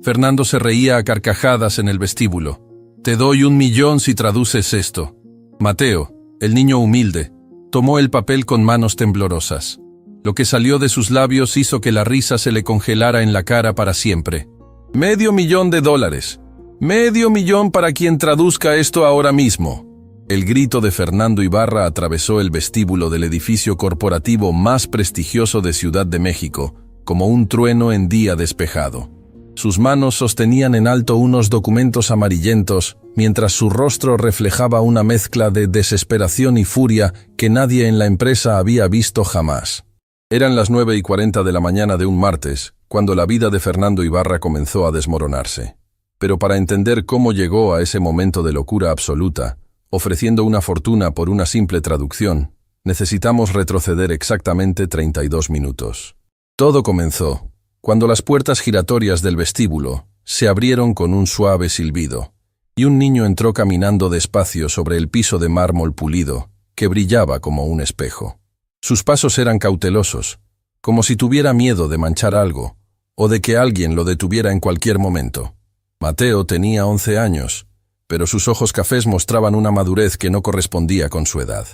Fernando se reía a carcajadas en el vestíbulo. «Te doy 1.000.000 si traduces esto». Mateo, el niño humilde, tomó el papel con manos temblorosas. Lo que salió de sus labios hizo que la risa se le congelara en la cara para siempre. $500,000. $500,000 para quien traduzca esto ahora mismo. El grito de Fernando Ibarra atravesó el vestíbulo del edificio corporativo más prestigioso de Ciudad de México, como un trueno en día despejado. Sus manos sostenían en alto unos documentos amarillentos, mientras su rostro reflejaba una mezcla de desesperación y furia que nadie en la empresa había visto jamás. Eran las 9:40 de la mañana de un martes, cuando la vida de Fernando Ibarra comenzó a desmoronarse. Pero para entender cómo llegó a ese momento de locura absoluta, ofreciendo una fortuna por una simple traducción, necesitamos retroceder exactamente 32 minutos. Todo comenzó cuando las puertas giratorias del vestíbulo se abrieron con un suave silbido, y un niño entró caminando despacio sobre el piso de mármol pulido, que brillaba como un espejo. Sus pasos eran cautelosos, como si tuviera miedo de manchar algo, o de que alguien lo detuviera en cualquier momento. Mateo tenía 11 años, pero sus ojos cafés mostraban una madurez que no correspondía con su edad.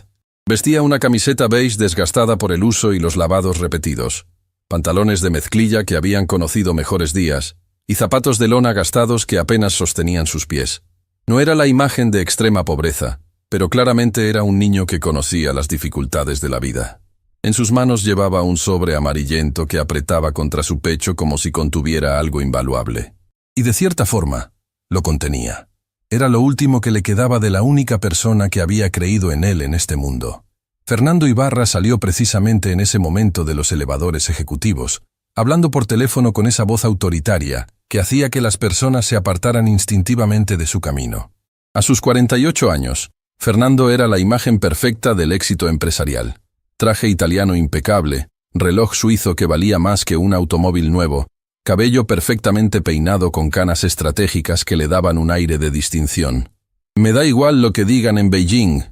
Vestía una camiseta beige desgastada por el uso y los lavados repetidos, pantalones de mezclilla que habían conocido mejores días, y zapatos de lona gastados que apenas sostenían sus pies. No era la imagen de extrema pobreza, pero claramente era un niño que conocía las dificultades de la vida. En sus manos llevaba un sobre amarillento que apretaba contra su pecho como si contuviera algo invaluable. Y de cierta forma, lo contenía. Era lo último que le quedaba de la única persona que había creído en él en este mundo. Fernando Ibarra salió precisamente en ese momento de los elevadores ejecutivos, hablando por teléfono con esa voz autoritaria que hacía que las personas se apartaran instintivamente de su camino. A sus 48 años, Fernando era la imagen perfecta del éxito empresarial. Traje italiano impecable, reloj suizo que valía más que un automóvil nuevo, cabello perfectamente peinado con canas estratégicas que le daban un aire de distinción. «Me da igual lo que digan en Beijing»,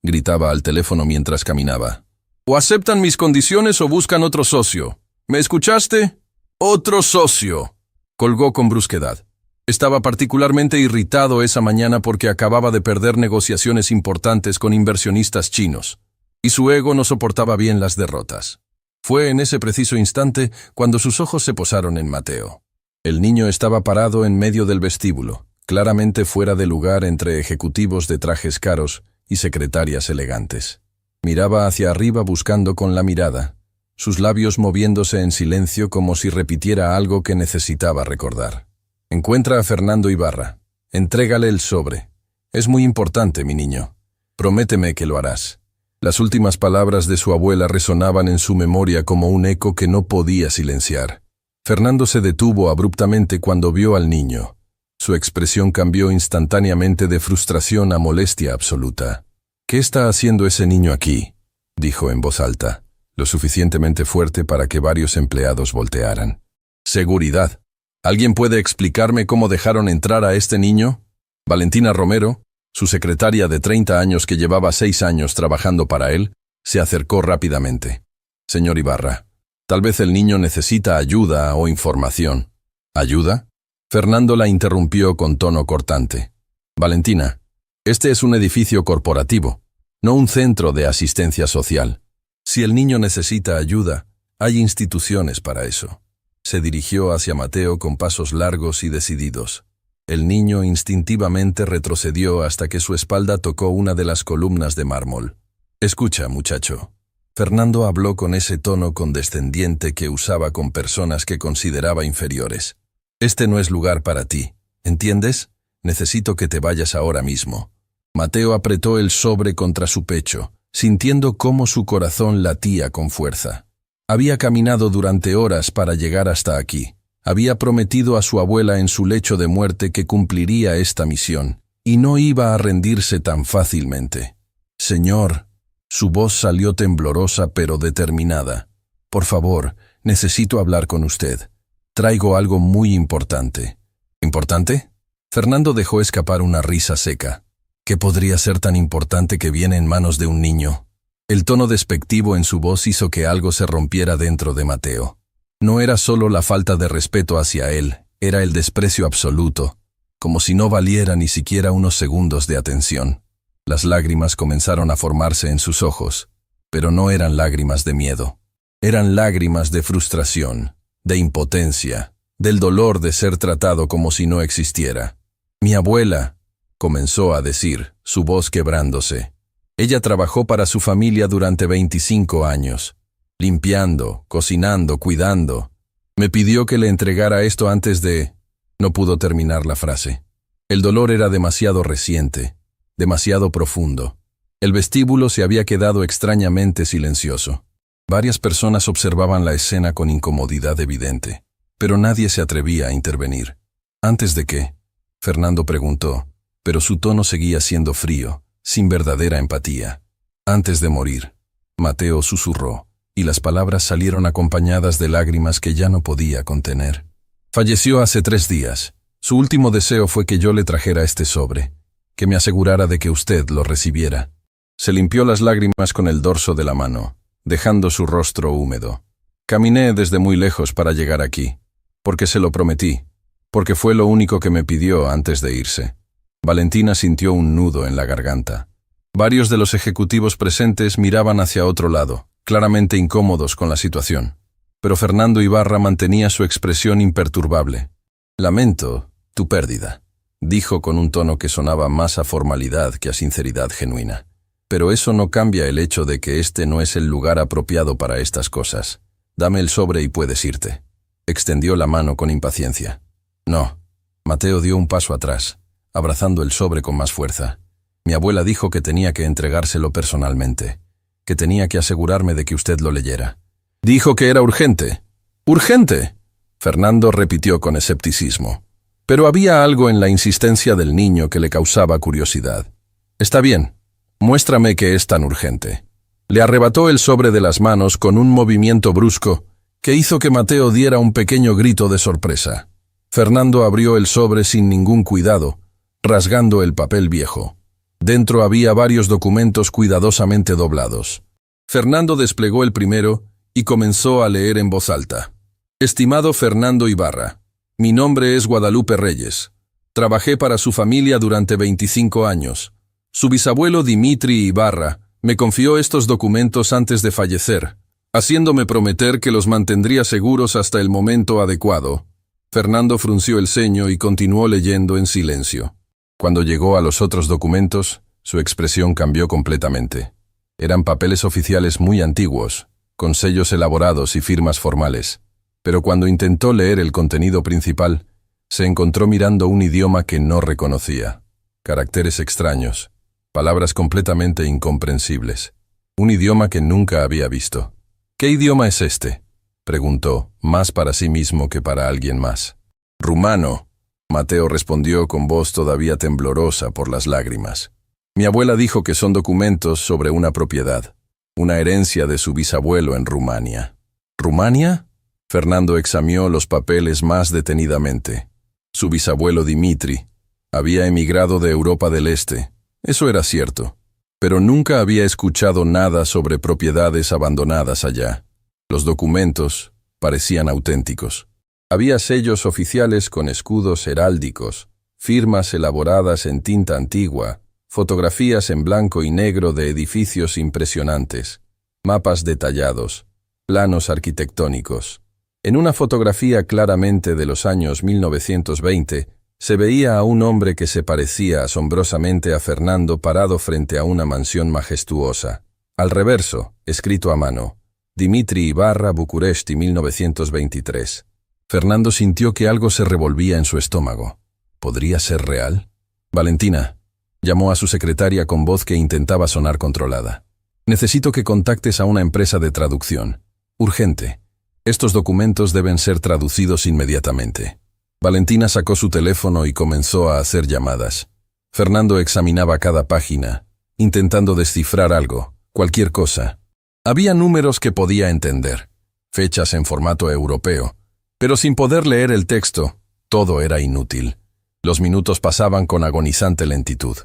gritaba al teléfono mientras caminaba. «O aceptan mis condiciones o buscan otro socio. ¿Me escuchaste? ¡Otro socio!». Colgó con brusquedad. Estaba particularmente irritado esa mañana porque acababa de perder negociaciones importantes con inversionistas chinos, y su ego no soportaba bien las derrotas. Fue en ese preciso instante cuando sus ojos se posaron en Mateo. El niño estaba parado en medio del vestíbulo, claramente fuera de lugar entre ejecutivos de trajes caros y secretarias elegantes. Miraba hacia arriba buscando con la mirada, sus labios moviéndose en silencio como si repitiera algo que necesitaba recordar. «Encuentra a Fernando Ibarra. Entrégale el sobre. Es muy importante, mi niño. Prométeme que lo harás». Las últimas palabras de su abuela resonaban en su memoria como un eco que no podía silenciar. Fernando se detuvo abruptamente cuando vio al niño. Su expresión cambió instantáneamente de frustración a molestia absoluta. «¿Qué está haciendo ese niño aquí?», dijo en voz alta, lo suficientemente fuerte para que varios empleados voltearan. «Seguridad. ¿Alguien puede explicarme cómo dejaron entrar a este niño?». Valentina Romero, su secretaria de 30 años que llevaba 6 años trabajando para él, se acercó rápidamente. «Señor Ibarra, tal vez el niño necesita ayuda o información». «¿Ayuda?». Fernando la interrumpió con tono cortante. «Valentina, este es un edificio corporativo, no un centro de asistencia social. Si el niño necesita ayuda, hay instituciones para eso». Se dirigió hacia Mateo con pasos largos y decididos. El niño instintivamente retrocedió hasta que su espalda tocó una de las columnas de mármol. «Escucha, muchacho». Fernando habló con ese tono condescendiente que usaba con personas que consideraba inferiores. «Este no es lugar para ti, ¿entiendes? Necesito que te vayas ahora mismo». Mateo apretó el sobre contra su pecho, sintiendo cómo su corazón latía con fuerza. Había caminado durante horas para llegar hasta aquí. Había prometido a su abuela en su lecho de muerte que cumpliría esta misión, y no iba a rendirse tan fácilmente. «Señor», su voz salió temblorosa pero determinada. «Por favor, necesito hablar con usted. Traigo algo muy importante». «¿Importante?». Fernando dejó escapar una risa seca. ¿Qué podría ser tan importante que viene en manos de un niño? El tono despectivo en su voz hizo que algo se rompiera dentro de Mateo. No era solo la falta de respeto hacia él, Era el desprecio absoluto, como si no valiera ni siquiera unos segundos de atención. Las lágrimas comenzaron a formarse en sus ojos, pero no eran lágrimas de miedo. Eran lágrimas de frustración, de impotencia, del dolor de ser tratado como si no existiera. Mi abuela, comenzó a decir, su voz quebrándose. Ella trabajó para su familia durante 25 años, limpiando, cocinando, cuidando. Me pidió que le entregara esto antes de... No pudo terminar la frase. El dolor era demasiado reciente, demasiado profundo. El vestíbulo se había quedado extrañamente silencioso. Varias personas observaban la escena con incomodidad evidente, pero nadie se atrevía a intervenir. ¿Antes de qué? Fernando preguntó, pero su tono seguía siendo frío, sin verdadera empatía. Antes de morir, Mateo susurró, y las palabras salieron acompañadas de lágrimas que ya no podía contener. Falleció hace 3 días. Su último deseo fue que yo le trajera este sobre, que me asegurara de que usted lo recibiera. Se limpió las lágrimas con el dorso de la mano, dejando su rostro húmedo. Caminé desde muy lejos para llegar aquí, porque se lo prometí, porque fue lo único que me pidió antes de irse. Valentina sintió un nudo en la garganta. Varios de los ejecutivos presentes miraban hacia otro lado, claramente incómodos con la situación. Pero Fernando Ibarra mantenía su expresión imperturbable. «Lamento tu pérdida», dijo con un tono que sonaba más a formalidad que a sinceridad genuina. «Pero eso no cambia el hecho de que este no es el lugar apropiado para estas cosas. Dame el sobre y puedes irte». Extendió la mano con impaciencia. «No». Mateo dio un paso atrás, abrazando el sobre con más fuerza. «Mi abuela dijo que tenía que entregárselo personalmente, que tenía que asegurarme de que usted lo leyera». «Dijo que era urgente». «¿Urgente?», Fernando repitió con escepticismo. Pero había algo en la insistencia del niño que le causaba curiosidad. «Está bien, muéstrame que es tan urgente». Le arrebató el sobre de las manos con un movimiento brusco que hizo que Mateo diera un pequeño grito de sorpresa. Fernando abrió el sobre sin ningún cuidado, rasgando el papel viejo. Dentro había varios documentos cuidadosamente doblados. Fernando desplegó el primero y comenzó a leer en voz alta. «Estimado Fernando Ibarra, mi nombre es Guadalupe Reyes. Trabajé para su familia durante 25 años. Su bisabuelo Dimitri Ibarra me confió estos documentos antes de fallecer, haciéndome prometer que los mantendría seguros hasta el momento adecuado». Fernando frunció el ceño y continuó leyendo en silencio. Cuando llegó a los otros documentos, su expresión cambió completamente. Eran papeles oficiales muy antiguos, con sellos elaborados y firmas formales. Pero cuando intentó leer el contenido principal, se encontró mirando un idioma que no reconocía. Caracteres extraños, palabras completamente incomprensibles. Un idioma que nunca había visto. «¿Qué idioma es este?», preguntó, más para sí mismo que para alguien más. «Rumano», Mateo respondió con voz todavía temblorosa por las lágrimas. «Mi abuela dijo que son documentos sobre una propiedad, una herencia de su bisabuelo en Rumania». «¿Rumania?», Fernando examinó los papeles más detenidamente. Su bisabuelo Dimitri había emigrado de Europa del Este, eso era cierto, pero nunca había escuchado nada sobre propiedades abandonadas allá. Los documentos parecían auténticos. Había sellos oficiales con escudos heráldicos, firmas elaboradas en tinta antigua, fotografías en blanco y negro de edificios impresionantes, mapas detallados, planos arquitectónicos. En una fotografía claramente de los años 1920, se veía a un hombre que se parecía asombrosamente a Fernando parado frente a una mansión majestuosa. Al reverso, escrito a mano, Dimitri Ibarra, București, 1923. Fernando sintió que algo se revolvía en su estómago. ¿Podría ser real? «Valentina», llamó a su secretaria con voz que intentaba sonar controlada. «Necesito que contactes a una empresa de traducción. Urgente. Estos documentos deben ser traducidos inmediatamente». Valentina sacó su teléfono y comenzó a hacer llamadas. Fernando examinaba cada página, intentando descifrar algo, cualquier cosa. Había números que podía entender, fechas en formato europeo, pero sin poder leer el texto, todo era inútil. Los minutos pasaban con agonizante lentitud.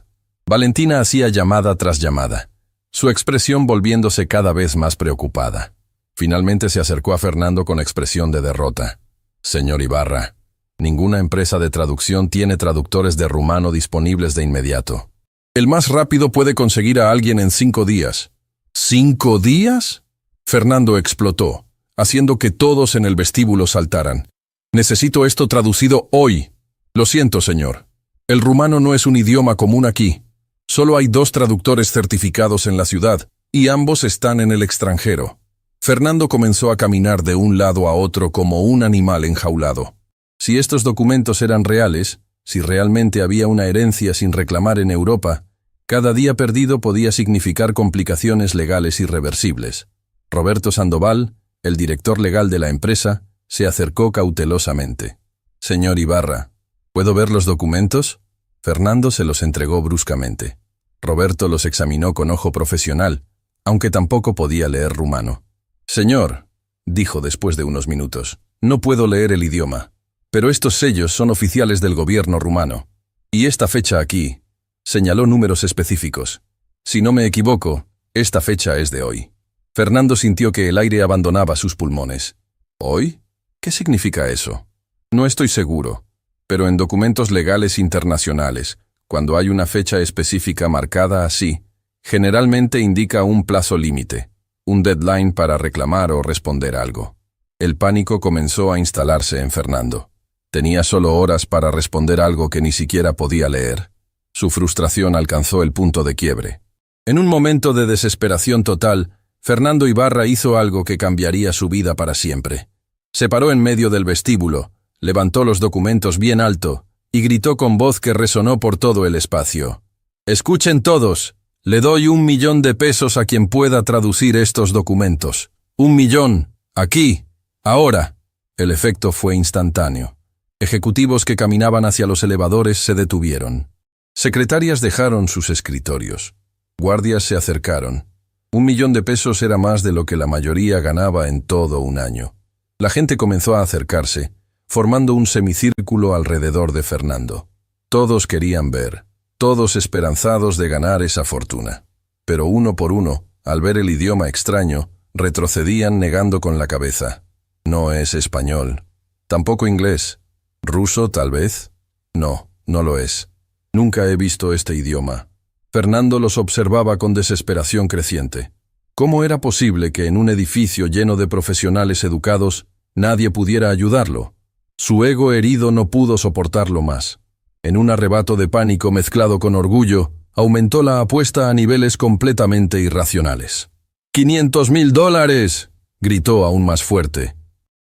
Valentina hacía llamada tras llamada, su expresión volviéndose cada vez más preocupada. Finalmente se acercó a Fernando con expresión de derrota. «Señor Ibarra, Ninguna empresa de traducción tiene traductores de rumano disponibles de inmediato. El más rápido puede conseguir a alguien en 5 días. ¿5 días? Fernando explotó, haciendo que todos en el vestíbulo saltaran. Necesito esto traducido hoy. Lo siento, señor. El rumano no es un idioma común aquí. Solo hay 2 traductores certificados en la ciudad, y ambos están en el extranjero. Fernando comenzó a caminar de un lado a otro como un animal enjaulado. Si estos documentos eran reales, si realmente había una herencia sin reclamar en Europa, cada día perdido podía significar complicaciones legales irreversibles. Roberto Sandoval, el director legal de la empresa, se acercó cautelosamente. «Señor Ibarra, ¿puedo ver los documentos?» Fernando se los entregó bruscamente. Roberto los examinó con ojo profesional, aunque tampoco podía leer rumano. «Señor», dijo después de unos minutos, «no puedo leer el idioma, pero estos sellos son oficiales del gobierno rumano. Y esta fecha aquí», señaló números específicos. «Si no me equivoco, esta fecha es de hoy». Fernando sintió que el aire abandonaba sus pulmones. ¿Hoy? ¿Qué significa eso? No estoy seguro, pero en documentos legales internacionales, cuando hay una fecha específica marcada así, generalmente indica un plazo límite, un deadline para reclamar o responder algo. El pánico comenzó a instalarse en Fernando. Tenía solo horas para responder algo que ni siquiera podía leer. Su frustración alcanzó el punto de quiebre. En un momento de desesperación total, Fernando Ibarra hizo algo que cambiaría su vida para siempre. Se paró en medio del vestíbulo, levantó los documentos bien alto y gritó con voz que resonó por todo el espacio. «Escuchen todos, le doy 1 millón de pesos a quien pueda traducir estos documentos. 1 millón, aquí, ahora». El efecto fue instantáneo. Ejecutivos que caminaban hacia los elevadores se detuvieron. Secretarias dejaron sus escritorios. Guardias se acercaron. 1 millón de pesos era más de lo que la mayoría ganaba en todo un año. La gente comenzó a acercarse, formando un semicírculo alrededor de Fernando. Todos querían ver, todos esperanzados de ganar esa fortuna. Pero uno por uno, al ver el idioma extraño, retrocedían negando con la cabeza. «No es español. Tampoco inglés. ¿Ruso, tal vez? No, no lo es. Nunca he visto este idioma». Fernando los observaba con desesperación creciente. ¿Cómo era posible que en un edificio lleno de profesionales educados nadie pudiera ayudarlo? Su ego herido no pudo soportarlo más. En un arrebato de pánico mezclado con orgullo, aumentó la apuesta a niveles completamente irracionales. $500,000, gritó aún más fuerte.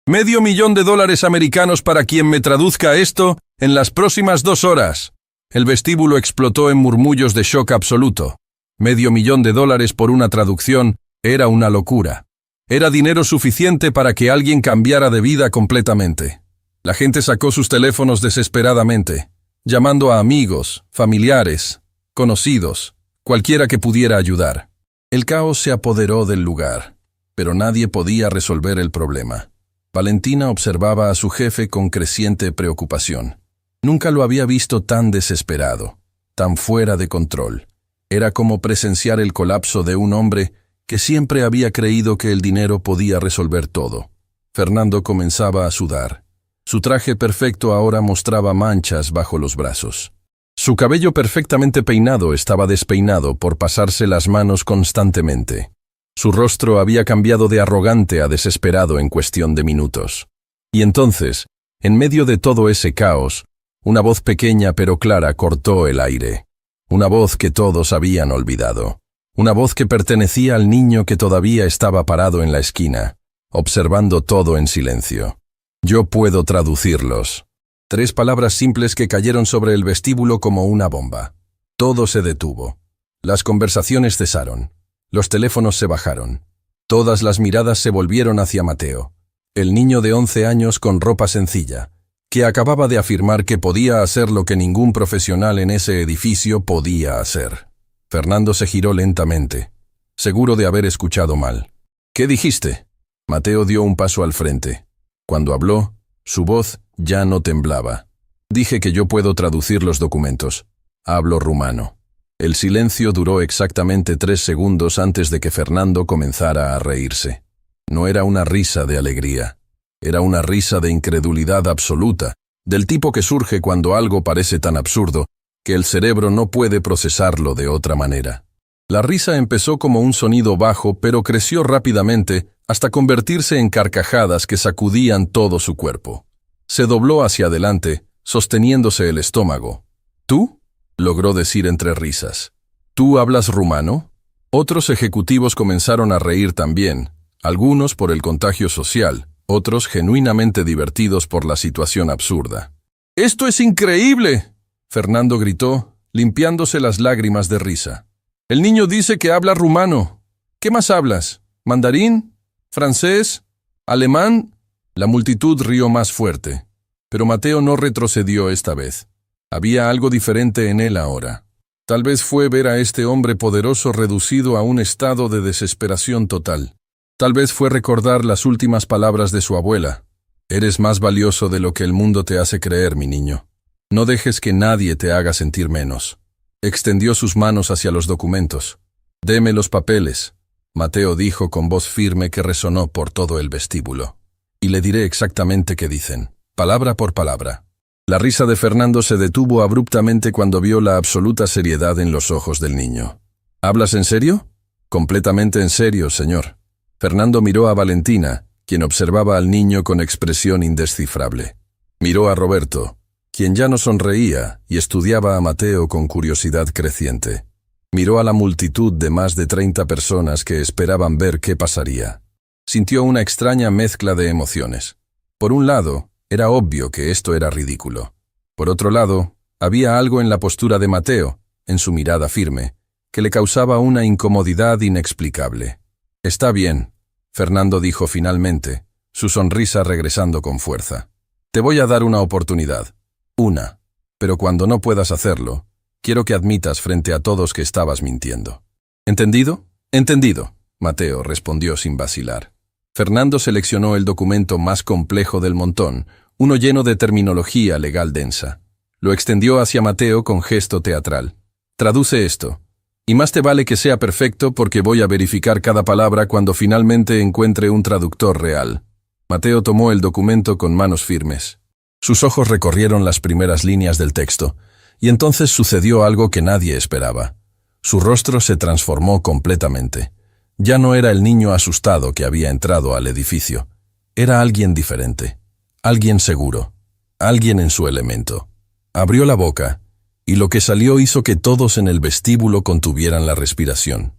$500,000 americanos para quien me traduzca esto en las próximas 2 horas. El vestíbulo explotó en murmullos de shock absoluto. $500,000 por una traducción era una locura. Era dinero suficiente para que alguien cambiara de vida completamente. La gente sacó sus teléfonos desesperadamente, llamando a amigos, familiares, conocidos, cualquiera que pudiera ayudar. El caos se apoderó del lugar, pero nadie podía resolver el problema. Valentina observaba a su jefe con creciente preocupación. Nunca lo había visto tan desesperado, tan fuera de control. Era como presenciar el colapso de un hombre que siempre había creído que el dinero podía resolver todo. Fernando comenzaba a sudar. Su traje perfecto ahora mostraba manchas bajo los brazos. Su cabello perfectamente peinado estaba despeinado por pasarse las manos constantemente. Su rostro había cambiado de arrogante a desesperado en cuestión de minutos. Y entonces, en medio de todo ese caos, una voz pequeña pero clara cortó el aire. Una voz que todos habían olvidado. Una voz que pertenecía al niño que todavía estaba parado en la esquina, observando todo en silencio. «Yo puedo traducirlos». 3 palabras simples que cayeron sobre el vestíbulo como una bomba. Todo se detuvo. Las conversaciones cesaron. Los teléfonos se bajaron. Todas las miradas se volvieron hacia Mateo, el niño de 11 años con ropa sencilla, que acababa de afirmar que podía hacer lo que ningún profesional en ese edificio podía hacer. Fernando se giró lentamente, seguro de haber escuchado mal. «¿Qué dijiste?» Mateo dio un paso al frente. Cuando habló, su voz ya no temblaba. «Dije que yo puedo traducir los documentos. Hablo rumano». El silencio duró exactamente 3 segundos antes de que Fernando comenzara a reírse. No era una risa de alegría. Era una risa de incredulidad absoluta, del tipo que surge cuando algo parece tan absurdo que el cerebro no puede procesarlo de otra manera. La risa empezó como un sonido bajo, pero creció rápidamente hasta convertirse en carcajadas que sacudían todo su cuerpo. Se dobló hacia adelante, sosteniéndose el estómago. ¿Tú?, logró decir entre risas. ¿Tú hablas rumano? Otros ejecutivos comenzaron a reír también, algunos por el contagio social, otros genuinamente divertidos por la situación absurda. ¡Esto es increíble!, Fernando gritó, limpiándose las lágrimas de risa. El niño dice que habla rumano. ¿Qué más hablas? ¿Mandarín? ¿Francés? ¿Alemán? La multitud rió más fuerte. Pero Mateo no retrocedió esta vez. Había algo diferente en él ahora. Tal vez fue ver a este hombre poderoso reducido a un estado de desesperación total. Tal vez fue recordar las últimas palabras de su abuela. Eres más valioso de lo que el mundo te hace creer, mi niño. No dejes que nadie te haga sentir menos. Extendió sus manos hacia los documentos. Deme los papeles, Mateo dijo con voz firme que resonó por todo el vestíbulo. Y le diré exactamente qué dicen, palabra por palabra. La risa de Fernando se detuvo abruptamente cuando vio la absoluta seriedad en los ojos del niño. ¿Hablas en serio? Completamente en serio, señor. Fernando miró a Valentina, quien observaba al niño con expresión indescifrable. Miró a Roberto, quien ya no sonreía y estudiaba a Mateo con curiosidad creciente. Miró a la multitud de más de 30 personas que esperaban ver qué pasaría. Sintió una extraña mezcla de emociones. Por un lado, era obvio que esto era ridículo. Por otro lado, había algo en la postura de Mateo, en su mirada firme, que le causaba una incomodidad inexplicable. Está bien, Fernando dijo finalmente, su sonrisa regresando con fuerza. Te voy a dar una oportunidad. Una. Pero cuando no puedas hacerlo, quiero que admitas frente a todos que estabas mintiendo. ¿Entendido? Entendido, Mateo respondió sin vacilar. Fernando seleccionó el documento más complejo del montón, uno lleno de terminología legal densa. Lo extendió hacia Mateo con gesto teatral. Traduce esto. Y más te vale que sea perfecto porque voy a verificar cada palabra cuando finalmente encuentre un traductor real. Mateo tomó el documento con manos firmes. Sus ojos recorrieron las primeras líneas del texto, y entonces sucedió algo que nadie esperaba. Su rostro se transformó completamente. Ya no era el niño asustado que había entrado al edificio. Era alguien diferente, alguien seguro, alguien en su elemento. Abrió la boca, y lo que salió hizo que todos en el vestíbulo contuvieran la respiración.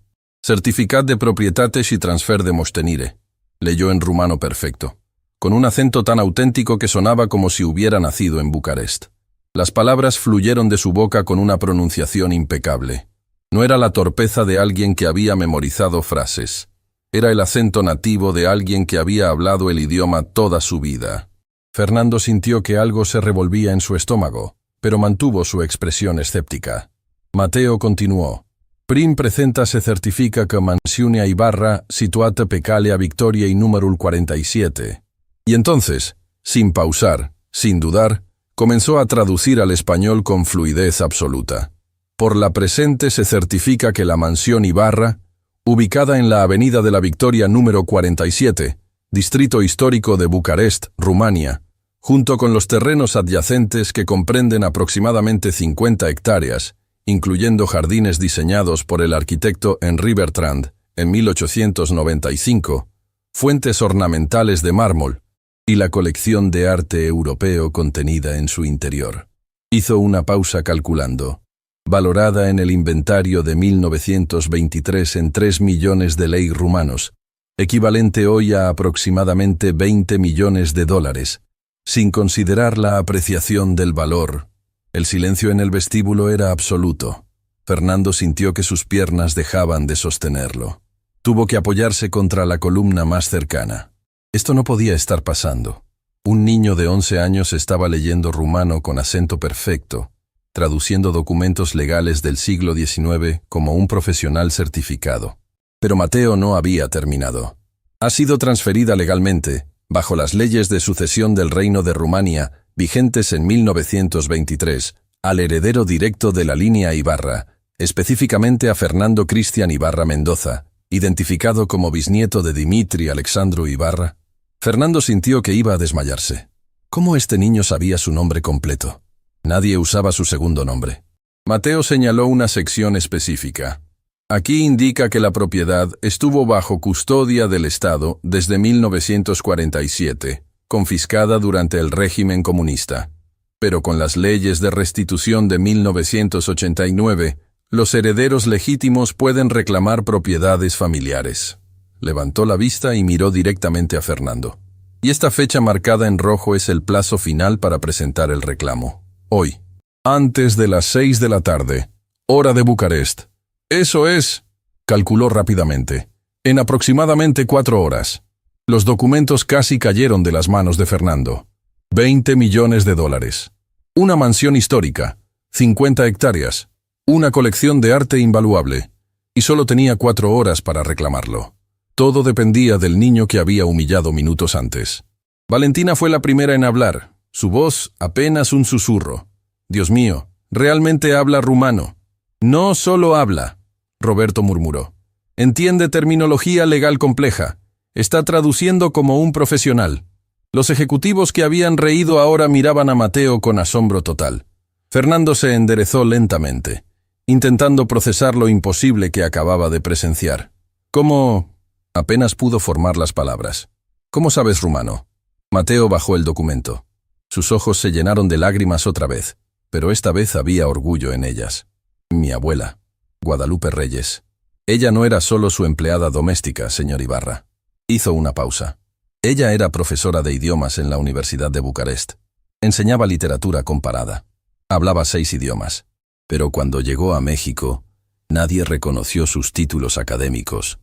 Certificat de proprietats y transfer de mostenire, leyó en rumano perfecto, con un acento tan auténtico que sonaba como si hubiera nacido en Bucarest. Las palabras fluyeron de su boca con una pronunciación impecable. No era la torpeza de alguien que había memorizado frases. Era el acento nativo de alguien que había hablado el idioma toda su vida. Fernando sintió que algo se revolvía en su estómago, pero mantuvo su expresión escéptica. Mateo continuó. Prim presenta se certifica que mansione a Ibarra situata Pecalia Victoria y número 47. Y entonces, sin pausar, sin dudar, comenzó a traducir al español con fluidez absoluta. Por la presente se certifica que la mansión Ibarra, ubicada en la Avenida de la Victoria número 47, distrito histórico de Bucarest, Rumania, junto con los terrenos adyacentes que comprenden aproximadamente 50 hectáreas, incluyendo jardines diseñados por el arquitecto Henri Bertrand en 1895, fuentes ornamentales de mármol y la colección de arte europeo contenida en su interior. Hizo una pausa calculando. Valorada en el inventario de 1923 en 3 millones de lei rumanos, equivalente hoy a aproximadamente 20 millones de dólares, sin considerar la apreciación del valor. El silencio en el vestíbulo era absoluto. Fernando sintió que sus piernas dejaban de sostenerlo. Tuvo que apoyarse contra la columna más cercana. Esto no podía estar pasando. Un niño de 11 años estaba leyendo rumano con acento perfecto, traduciendo documentos legales del siglo XIX como un profesional certificado. Pero Mateo no había terminado. Ha sido transferida legalmente, bajo las leyes de sucesión del Reino de Rumania, vigentes en 1923, al heredero directo de la línea Ibarra, específicamente a Fernando Cristian Ibarra Mendoza, identificado como bisnieto de Dimitri Alexandru Ibarra. Fernando sintió que iba a desmayarse. ¿Cómo este niño sabía su nombre completo? Nadie usaba su segundo nombre. Mateo señaló una sección específica. Aquí indica que la propiedad estuvo bajo custodia del Estado desde 1947, confiscada durante el régimen comunista. Pero con las leyes de restitución de 1989, los herederos legítimos pueden reclamar propiedades familiares. Levantó la vista y miró directamente a Fernando. Y esta fecha marcada en rojo es el plazo final para presentar el reclamo. Hoy, antes de las 6 de la tarde, hora de Bucarest. Eso es, calculó rápidamente, en aproximadamente 4 horas. Los documentos casi cayeron de las manos de Fernando. 20 millones de dólares. Una mansión histórica, 50 hectáreas, una colección de arte invaluable, y solo tenía 4 horas para reclamarlo. Todo dependía del niño que había humillado minutos antes. Valentina fue la primera en hablar, su voz apenas un susurro. Dios mío, realmente habla rumano. No solo habla, Roberto murmuró. Entiende terminología legal compleja. Está traduciendo como un profesional. Los ejecutivos que habían reído ahora miraban a Mateo con asombro total. Fernando se enderezó lentamente, intentando procesar lo imposible que acababa de presenciar. ¿Cómo? Apenas pudo formar las palabras. ¿Cómo sabes rumano? Mateo bajó el documento. Sus ojos se llenaron de lágrimas otra vez, pero esta vez había orgullo en ellas. Mi abuela, Guadalupe Reyes. Ella no era solo su empleada doméstica, señor Ibarra. Hizo una pausa. Ella era profesora de idiomas en la Universidad de Bucarest. Enseñaba literatura comparada. Hablaba 6 idiomas. Pero cuando llegó a México, nadie reconoció sus títulos académicos.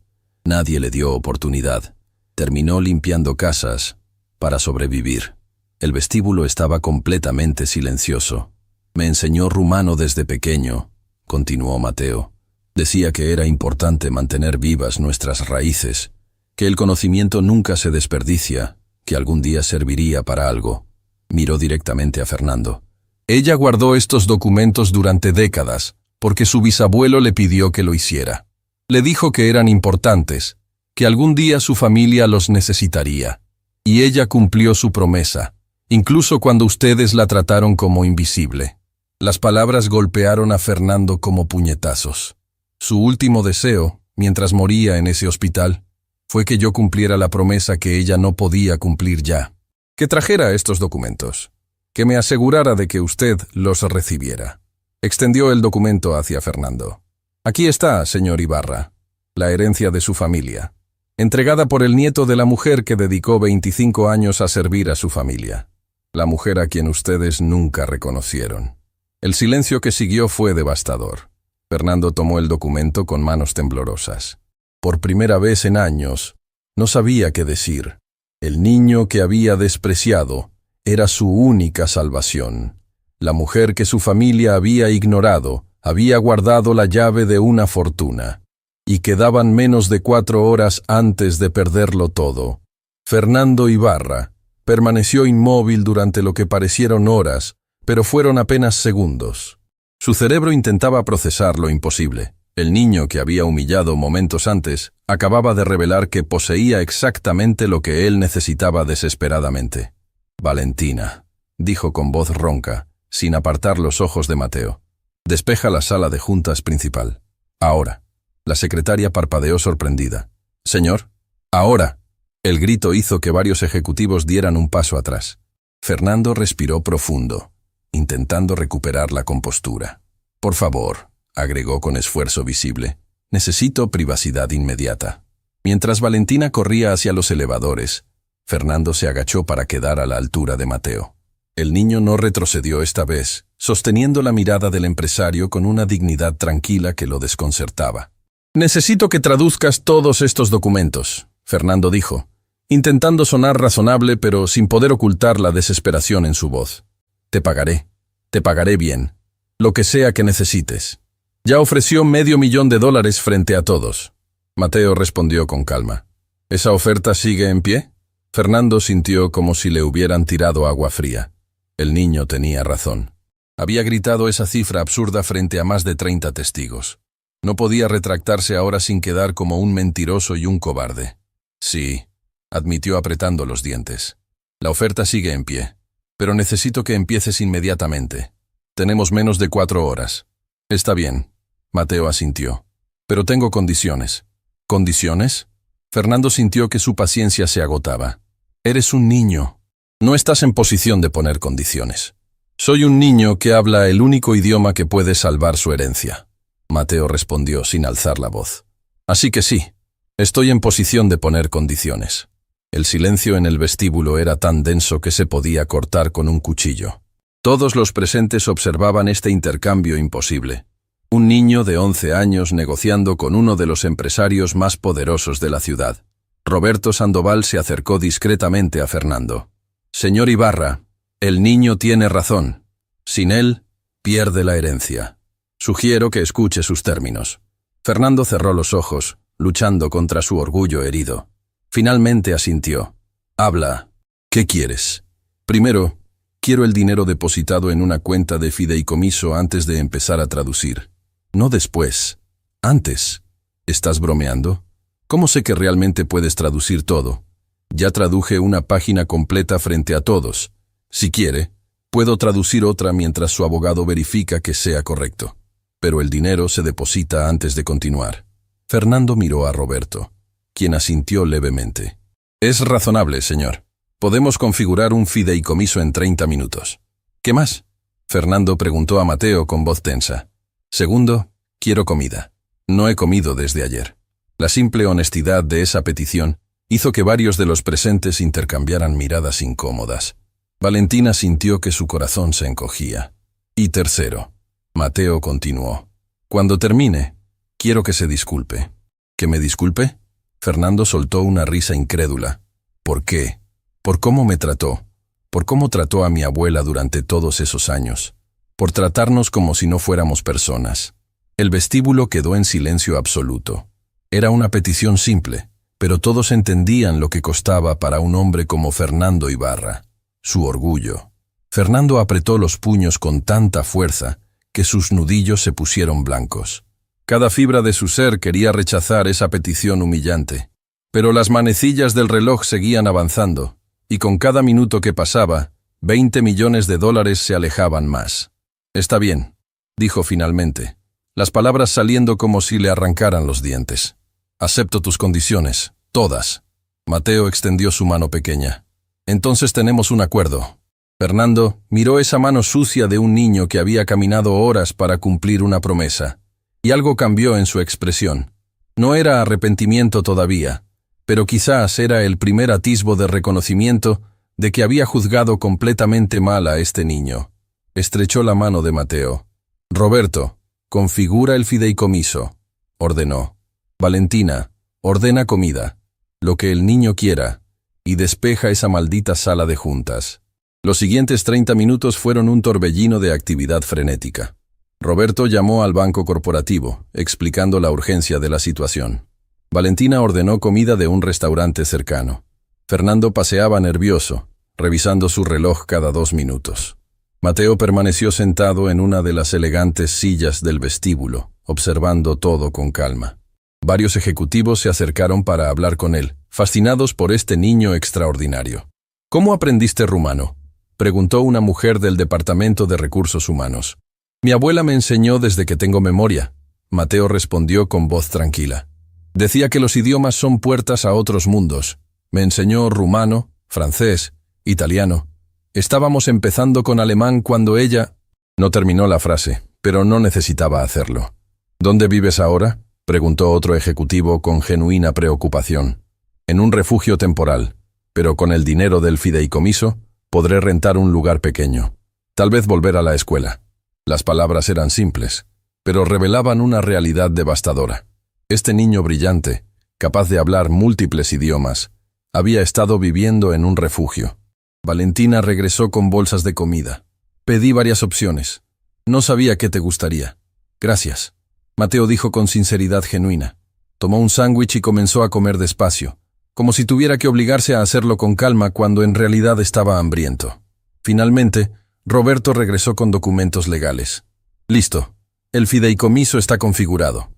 Nadie le dio oportunidad. Terminó limpiando casas para sobrevivir. El vestíbulo estaba completamente silencioso. Me enseñó rumano desde pequeño, continuó Mateo. Decía que era importante mantener vivas nuestras raíces, que el conocimiento nunca se desperdicia, que algún día serviría para algo. Miró directamente a Fernando. Ella guardó estos documentos durante décadas, porque su bisabuelo le pidió que lo hiciera. Le dijo que eran importantes, que algún día su familia los necesitaría. Y ella cumplió su promesa, incluso cuando ustedes la trataron como invisible. Las palabras golpearon a Fernando como puñetazos. Su último deseo, mientras moría en ese hospital, fue que yo cumpliera la promesa que ella no podía cumplir ya. Que trajera estos documentos. Que me asegurara de que usted los recibiera. Extendió el documento hacia Fernando. Aquí está, señor Ibarra, la herencia de su familia, entregada por el nieto de la mujer que dedicó 25 años a servir a su familia, la mujer a quien ustedes nunca reconocieron. El silencio que siguió fue devastador. Fernando tomó el documento con manos temblorosas. Por primera vez en años, no sabía qué decir. El niño que había despreciado era su única salvación. La mujer que su familia había ignorado había guardado la llave de una fortuna, y quedaban menos de 4 horas antes de perderlo todo. Fernando Ibarra permaneció inmóvil durante lo que parecieron horas, pero fueron apenas segundos. Su cerebro intentaba procesar lo imposible. El niño que había humillado momentos antes acababa de revelar que poseía exactamente lo que él necesitaba desesperadamente. Valentina, dijo con voz ronca, sin apartar los ojos de Mateo. Despeja la sala de juntas principal. Ahora. La secretaria parpadeó sorprendida. Señor, ahora. El grito hizo que varios ejecutivos dieran un paso atrás. Fernando respiró profundo, intentando recuperar la compostura. Por favor, agregó con esfuerzo visible, necesito privacidad inmediata. Mientras Valentina corría hacia los elevadores, Fernando se agachó para quedar a la altura de Mateo. El niño no retrocedió esta vez, sosteniendo la mirada del empresario con una dignidad tranquila que lo desconcertaba. Necesito que traduzcas todos estos documentos, Fernando dijo, intentando sonar razonable pero sin poder ocultar la desesperación en su voz. Te pagaré bien, lo que sea que necesites. Ya ofreció $500,000 frente a todos. Mateo respondió con calma. ¿Esa oferta sigue en pie? Fernando sintió como si le hubieran tirado agua fría. El niño tenía razón. Había gritado esa cifra absurda frente a más de 30 testigos. No podía retractarse ahora sin quedar como un mentiroso y un cobarde. Sí, admitió apretando los dientes. La oferta sigue en pie. Pero necesito que empieces inmediatamente. Tenemos menos de 4 horas. Está bien, Mateo asintió. Pero tengo condiciones. ¿Condiciones? Fernando sintió que su paciencia se agotaba. Eres un niño. No estás en posición de poner condiciones. Soy un niño que habla el único idioma que puede salvar su herencia. Mateo respondió sin alzar la voz. Así que sí, estoy en posición de poner condiciones. El silencio en el vestíbulo era tan denso que se podía cortar con un cuchillo. Todos los presentes observaban este intercambio imposible. Un niño de 11 años negociando con uno de los empresarios más poderosos de la ciudad. Roberto Sandoval se acercó discretamente a Fernando. Señor Ibarra, el niño tiene razón. Sin él, pierde la herencia. Sugiero que escuche sus términos. Fernando cerró los ojos, luchando contra su orgullo herido. Finalmente asintió. Habla. ¿Qué quieres? Primero, quiero el dinero depositado en una cuenta de fideicomiso antes de empezar a traducir. No después. Antes. ¿Estás bromeando? ¿Cómo sé que realmente puedes traducir todo? Ya traduje una página completa frente a todos. Si quiere, puedo traducir otra mientras su abogado verifica que sea correcto. Pero el dinero se deposita antes de continuar. Fernando miró a Roberto, quien asintió levemente. Es razonable, señor. Podemos configurar un fideicomiso en 30 minutos. ¿Qué más? Fernando preguntó a Mateo con voz tensa. Segundo, quiero comida. No he comido desde ayer. La simple honestidad de esa petición hizo que varios de los presentes intercambiaran miradas incómodas. Valentina sintió que su corazón se encogía. Y tercero, Mateo continuó. Cuando termine, quiero que se disculpe. ¿Que me disculpe? Fernando soltó una risa incrédula. ¿Por qué? ¿Por cómo me trató? ¿Por cómo trató a mi abuela durante todos esos años? Por tratarnos como si no fuéramos personas. El vestíbulo quedó en silencio absoluto. Era una petición simple, pero todos entendían lo que costaba para un hombre como Fernando Ibarra. Su orgullo. Fernando apretó los puños con tanta fuerza que sus nudillos se pusieron blancos. Cada fibra de su ser quería rechazar esa petición humillante. Pero las manecillas del reloj seguían avanzando, y con cada minuto que pasaba, 20 millones de dólares se alejaban más. Está bien, dijo finalmente, las palabras saliendo como si le arrancaran los dientes. Acepto tus condiciones, todas. Mateo extendió su mano pequeña. Entonces tenemos un acuerdo. Fernando miró esa mano sucia de un niño que había caminado horas para cumplir una promesa, y algo cambió en su expresión. No era arrepentimiento todavía, pero quizás era el primer atisbo de reconocimiento de que había juzgado completamente mal a este niño. Estrechó la mano de Mateo. Roberto, configura el fideicomiso, ordenó. Valentina, ordena comida, lo que el niño quiera, y despeja esa maldita sala de juntas. Los siguientes 30 minutos fueron un torbellino de actividad frenética. Roberto llamó al banco corporativo, explicando la urgencia de la situación. Valentina ordenó comida de un restaurante cercano. Fernando paseaba nervioso, revisando su reloj cada 2 minutos. Mateo permaneció sentado en una de las elegantes sillas del vestíbulo, observando todo con calma. Varios ejecutivos se acercaron para hablar con él, fascinados por este niño extraordinario. ¿Cómo aprendiste rumano?, preguntó una mujer del Departamento de Recursos Humanos. Mi abuela me enseñó desde que tengo memoria, Mateo respondió con voz tranquila. Decía que los idiomas son puertas a otros mundos. Me enseñó rumano, francés, italiano. Estábamos empezando con alemán cuando ella... No terminó la frase, pero no necesitaba hacerlo. ¿Dónde vives ahora?, preguntó otro ejecutivo con genuina preocupación. En un refugio temporal, pero con el dinero del fideicomiso podré rentar un lugar pequeño. Tal vez volver a la escuela. Las palabras eran simples, pero revelaban una realidad devastadora. Este niño brillante, capaz de hablar múltiples idiomas, había estado viviendo en un refugio. Valentina regresó con bolsas de comida. Pedí varias opciones. No sabía qué te gustaría. Gracias. Mateo dijo con sinceridad genuina. Tomó un sándwich y comenzó a comer despacio, como si tuviera que obligarse a hacerlo con calma cuando en realidad estaba hambriento. Finalmente, Roberto regresó con documentos legales. Listo. El fideicomiso está configurado.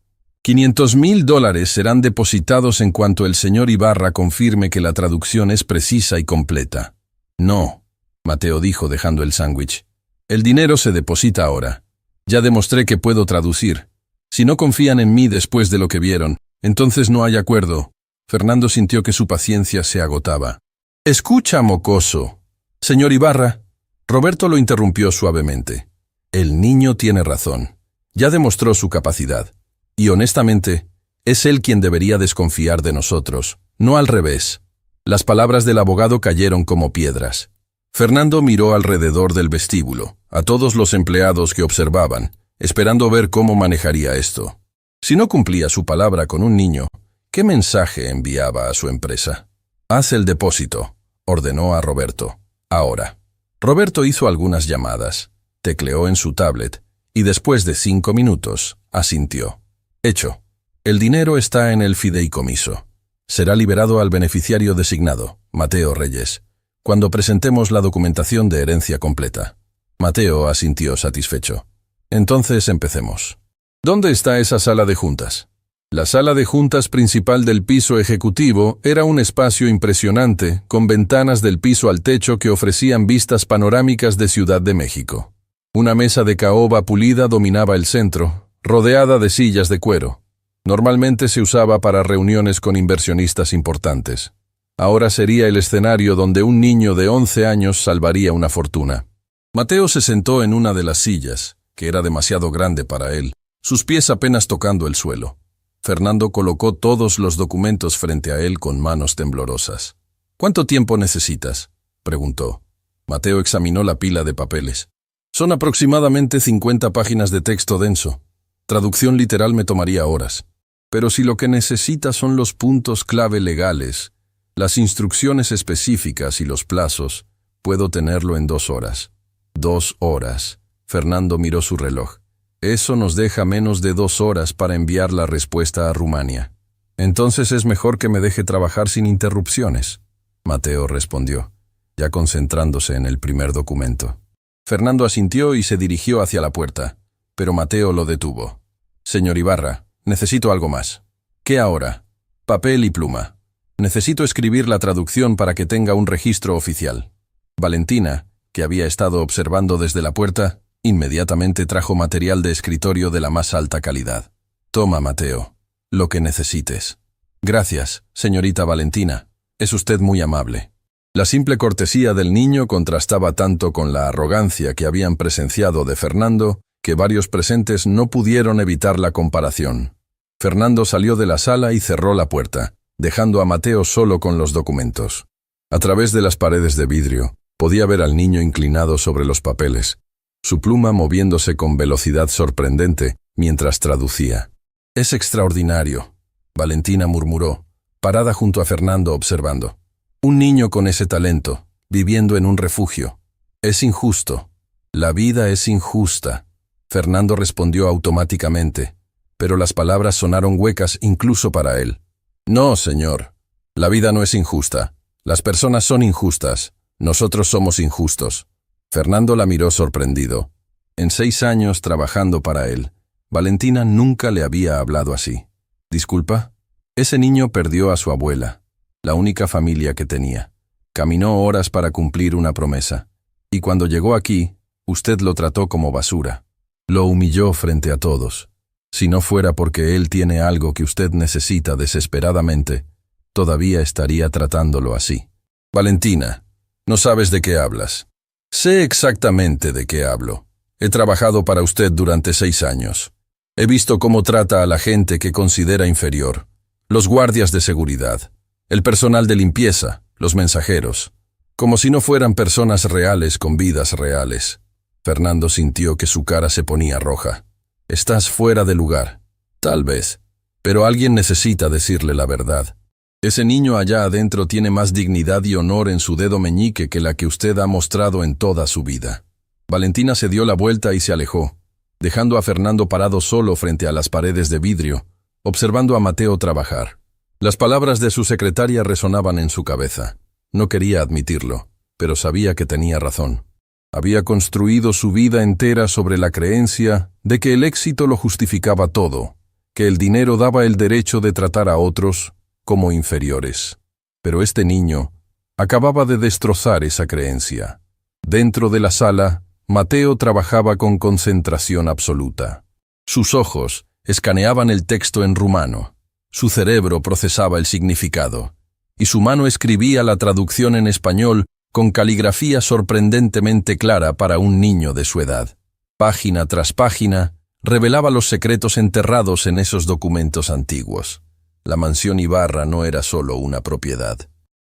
$500,000 serán depositados en cuanto el señor Ibarra confirme que la traducción es precisa y completa. No. Mateo dijo dejando el sándwich. El dinero se deposita ahora. Ya demostré que puedo traducir. Si no confían en mí después de lo que vieron, entonces no hay acuerdo. Fernando sintió que su paciencia se agotaba. Escucha, mocoso. Señor Ibarra. Roberto lo interrumpió suavemente. El niño tiene razón. Ya demostró su capacidad. Y honestamente, es él quien debería desconfiar de nosotros, no al revés. Las palabras del abogado cayeron como piedras. Fernando miró alrededor del vestíbulo, a todos los empleados que observaban, esperando ver cómo manejaría esto. Si no cumplía su palabra con un niño, ¿qué mensaje enviaba a su empresa? Haz el depósito, ordenó a Roberto. Ahora. Roberto hizo algunas llamadas, tecleó en su tablet y después de 5 minutos, asintió. Hecho. El dinero está en el fideicomiso. Será liberado al beneficiario designado, Mateo Reyes, cuando presentemos la documentación de herencia completa. Mateo asintió satisfecho. Entonces empecemos. ¿Dónde está esa sala de juntas? La sala de juntas principal del piso ejecutivo era un espacio impresionante, con ventanas del piso al techo que ofrecían vistas panorámicas de Ciudad de México. Una mesa de caoba pulida dominaba el centro, rodeada de sillas de cuero. Normalmente se usaba para reuniones con inversionistas importantes. Ahora sería el escenario donde un niño de 11 años salvaría una fortuna. Mateo se sentó en una de las sillas, que era demasiado grande para él, sus pies apenas tocando el suelo. Fernando colocó todos los documentos frente a él con manos temblorosas. ¿Cuánto tiempo necesitas?, preguntó. Mateo examinó la pila de papeles. Son aproximadamente 50 páginas de texto denso. Traducción literal me tomaría horas. Pero si lo que necesitas son los puntos clave legales, las instrucciones específicas y los plazos, puedo tenerlo en 2 horas. 2 horas. Fernando miró su reloj. Eso nos deja menos de 2 horas para enviar la respuesta a Rumania. Entonces es mejor que me deje trabajar sin interrupciones. Mateo respondió, ya concentrándose en el primer documento. Fernando asintió y se dirigió hacia la puerta, pero Mateo lo detuvo. Señor Ibarra, necesito algo más. ¿Qué ahora? Papel y pluma. Necesito escribir la traducción para que tenga un registro oficial. Valentina, que había estado observando desde la puerta, inmediatamente trajo material de escritorio de la más alta calidad. Toma, Mateo, lo que necesites. Gracias, señorita Valentina. Es usted muy amable. La simple cortesía del niño contrastaba tanto con la arrogancia que habían presenciado de Fernando, que varios presentes no pudieron evitar la comparación. Fernando salió de la sala y cerró la puerta, dejando a Mateo solo con los documentos. A través de las paredes de vidrio, podía ver al niño inclinado sobre los papeles, su pluma moviéndose con velocidad sorprendente mientras traducía. «Es extraordinario», Valentina murmuró, parada junto a Fernando observando. «Un niño con ese talento, viviendo en un refugio. Es injusto. La vida es injusta». Fernando respondió automáticamente, pero las palabras sonaron huecas incluso para él. «No, señor. La vida no es injusta. Las personas son injustas. Nosotros somos injustos». Fernando la miró sorprendido. En 6 años trabajando para él, Valentina nunca le había hablado así. «¿Disculpa?» Ese niño perdió a su abuela, la única familia que tenía. Caminó horas para cumplir una promesa. Y cuando llegó aquí, usted lo trató como basura. Lo humilló frente a todos. Si no fuera porque él tiene algo que usted necesita desesperadamente, todavía estaría tratándolo así. Valentina, no sabes de qué hablas. Sé exactamente de qué hablo. He trabajado para usted durante 6 años. He visto cómo trata a la gente que considera inferior. Los guardias de seguridad, el personal de limpieza, los mensajeros. Como si no fueran personas reales con vidas reales. Fernando sintió que su cara se ponía roja. Estás fuera de lugar. Tal vez. Pero alguien necesita decirle la verdad. Ese niño allá adentro tiene más dignidad y honor en su dedo meñique que la que usted ha mostrado en toda su vida. Valentina se dio la vuelta y se alejó, dejando a Fernando parado solo frente a las paredes de vidrio, observando a Mateo trabajar. Las palabras de su secretaria resonaban en su cabeza. No quería admitirlo, pero sabía que tenía razón. Había construido su vida entera sobre la creencia de que el éxito lo justificaba todo, que el dinero daba el derecho de tratar a otros como inferiores. Pero este niño acababa de destrozar esa creencia. Dentro de la sala, Mateo trabajaba con concentración absoluta. Sus ojos escaneaban el texto en rumano, su cerebro procesaba el significado, y su mano escribía la traducción en español con caligrafía sorprendentemente clara para un niño de su edad. Página tras página, revelaba los secretos enterrados en esos documentos antiguos. La mansión Ibarra no era solo una propiedad.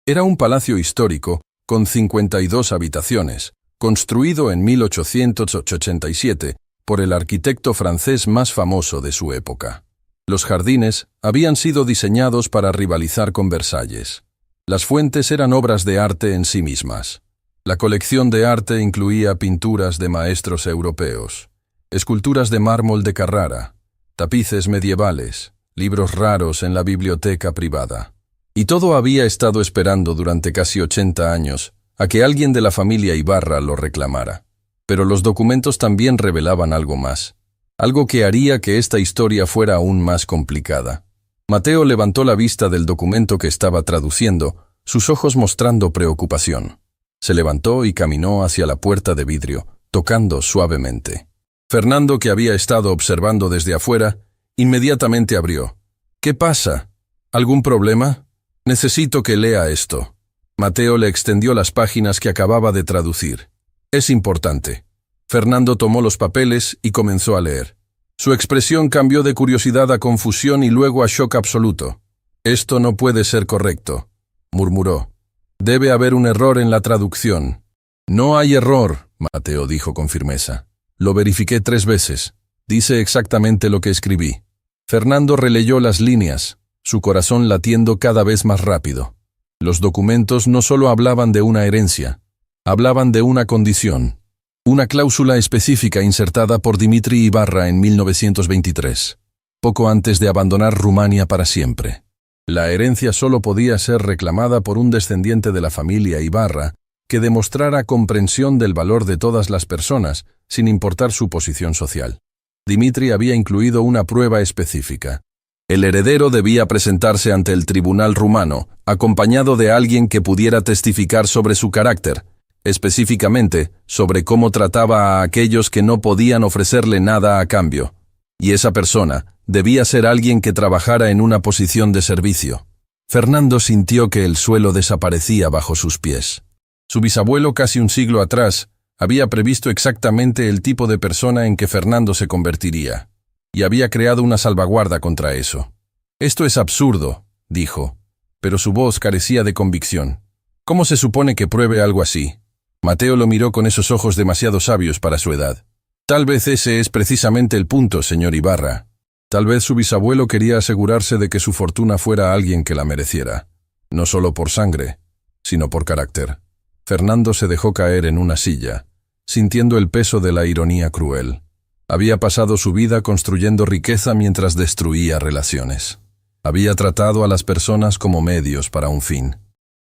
Era un palacio histórico con 52 habitaciones, construido en 1887 por el arquitecto francés más famoso de su época. Los jardines habían sido diseñados para rivalizar con Versalles. Las fuentes eran obras de arte en sí mismas. La colección de arte incluía pinturas de maestros europeos, esculturas de mármol de Carrara, tapices medievales, libros raros en la biblioteca privada. Y todo había estado esperando durante casi 80 años a que alguien de la familia Ibarra lo reclamara. Pero los documentos también revelaban algo más, algo que haría que esta historia fuera aún más complicada. Mateo levantó la vista del documento que estaba traduciendo, sus ojos mostrando preocupación. Se levantó y caminó hacia la puerta de vidrio, tocando suavemente. Fernando, que había estado observando desde afuera, inmediatamente abrió. «¿Qué pasa? ¿Algún problema? Necesito que lea esto». Mateo le extendió las páginas que acababa de traducir. «Es importante». Fernando tomó los papeles y comenzó a leer. Su expresión cambió de curiosidad a confusión y luego a shock absoluto. «Esto no puede ser correcto», murmuró. «Debe haber un error en la traducción». «No hay error», Mateo dijo con firmeza. «Lo verifiqué 3 veces. Dice exactamente lo que escribí». Fernando releyó las líneas, su corazón latiendo cada vez más rápido. Los documentos no solo hablaban de una herencia, hablaban de una condición, una cláusula específica insertada por Dimitri Ibarra en 1923, poco antes de abandonar Rumania para siempre. La herencia solo podía ser reclamada por un descendiente de la familia Ibarra que demostrara comprensión del valor de todas las personas, sin importar su posición social. Dimitri había incluido una prueba específica. El heredero debía presentarse ante el tribunal rumano, acompañado de alguien que pudiera testificar sobre su carácter, específicamente sobre cómo trataba a aquellos que no podían ofrecerle nada a cambio. Y esa persona debía ser alguien que trabajara en una posición de servicio. Fernando sintió que el suelo desaparecía bajo sus pies. Su bisabuelo, casi un siglo atrás, había previsto exactamente el tipo de persona en que Fernando se convertiría, y había creado una salvaguarda contra eso. «Esto es absurdo», dijo, pero su voz carecía de convicción. «¿Cómo se supone que pruebe algo así?» Mateo lo miró con esos ojos demasiado sabios para su edad. «Tal vez ese es precisamente el punto, señor Ibarra. Tal vez su bisabuelo quería asegurarse de que su fortuna fuera alguien que la mereciera, no solo por sangre, sino por carácter». Fernando se dejó caer en una silla, sintiendo el peso de la ironía cruel. Había pasado su vida construyendo riqueza mientras destruía relaciones. Había tratado a las personas como medios para un fin.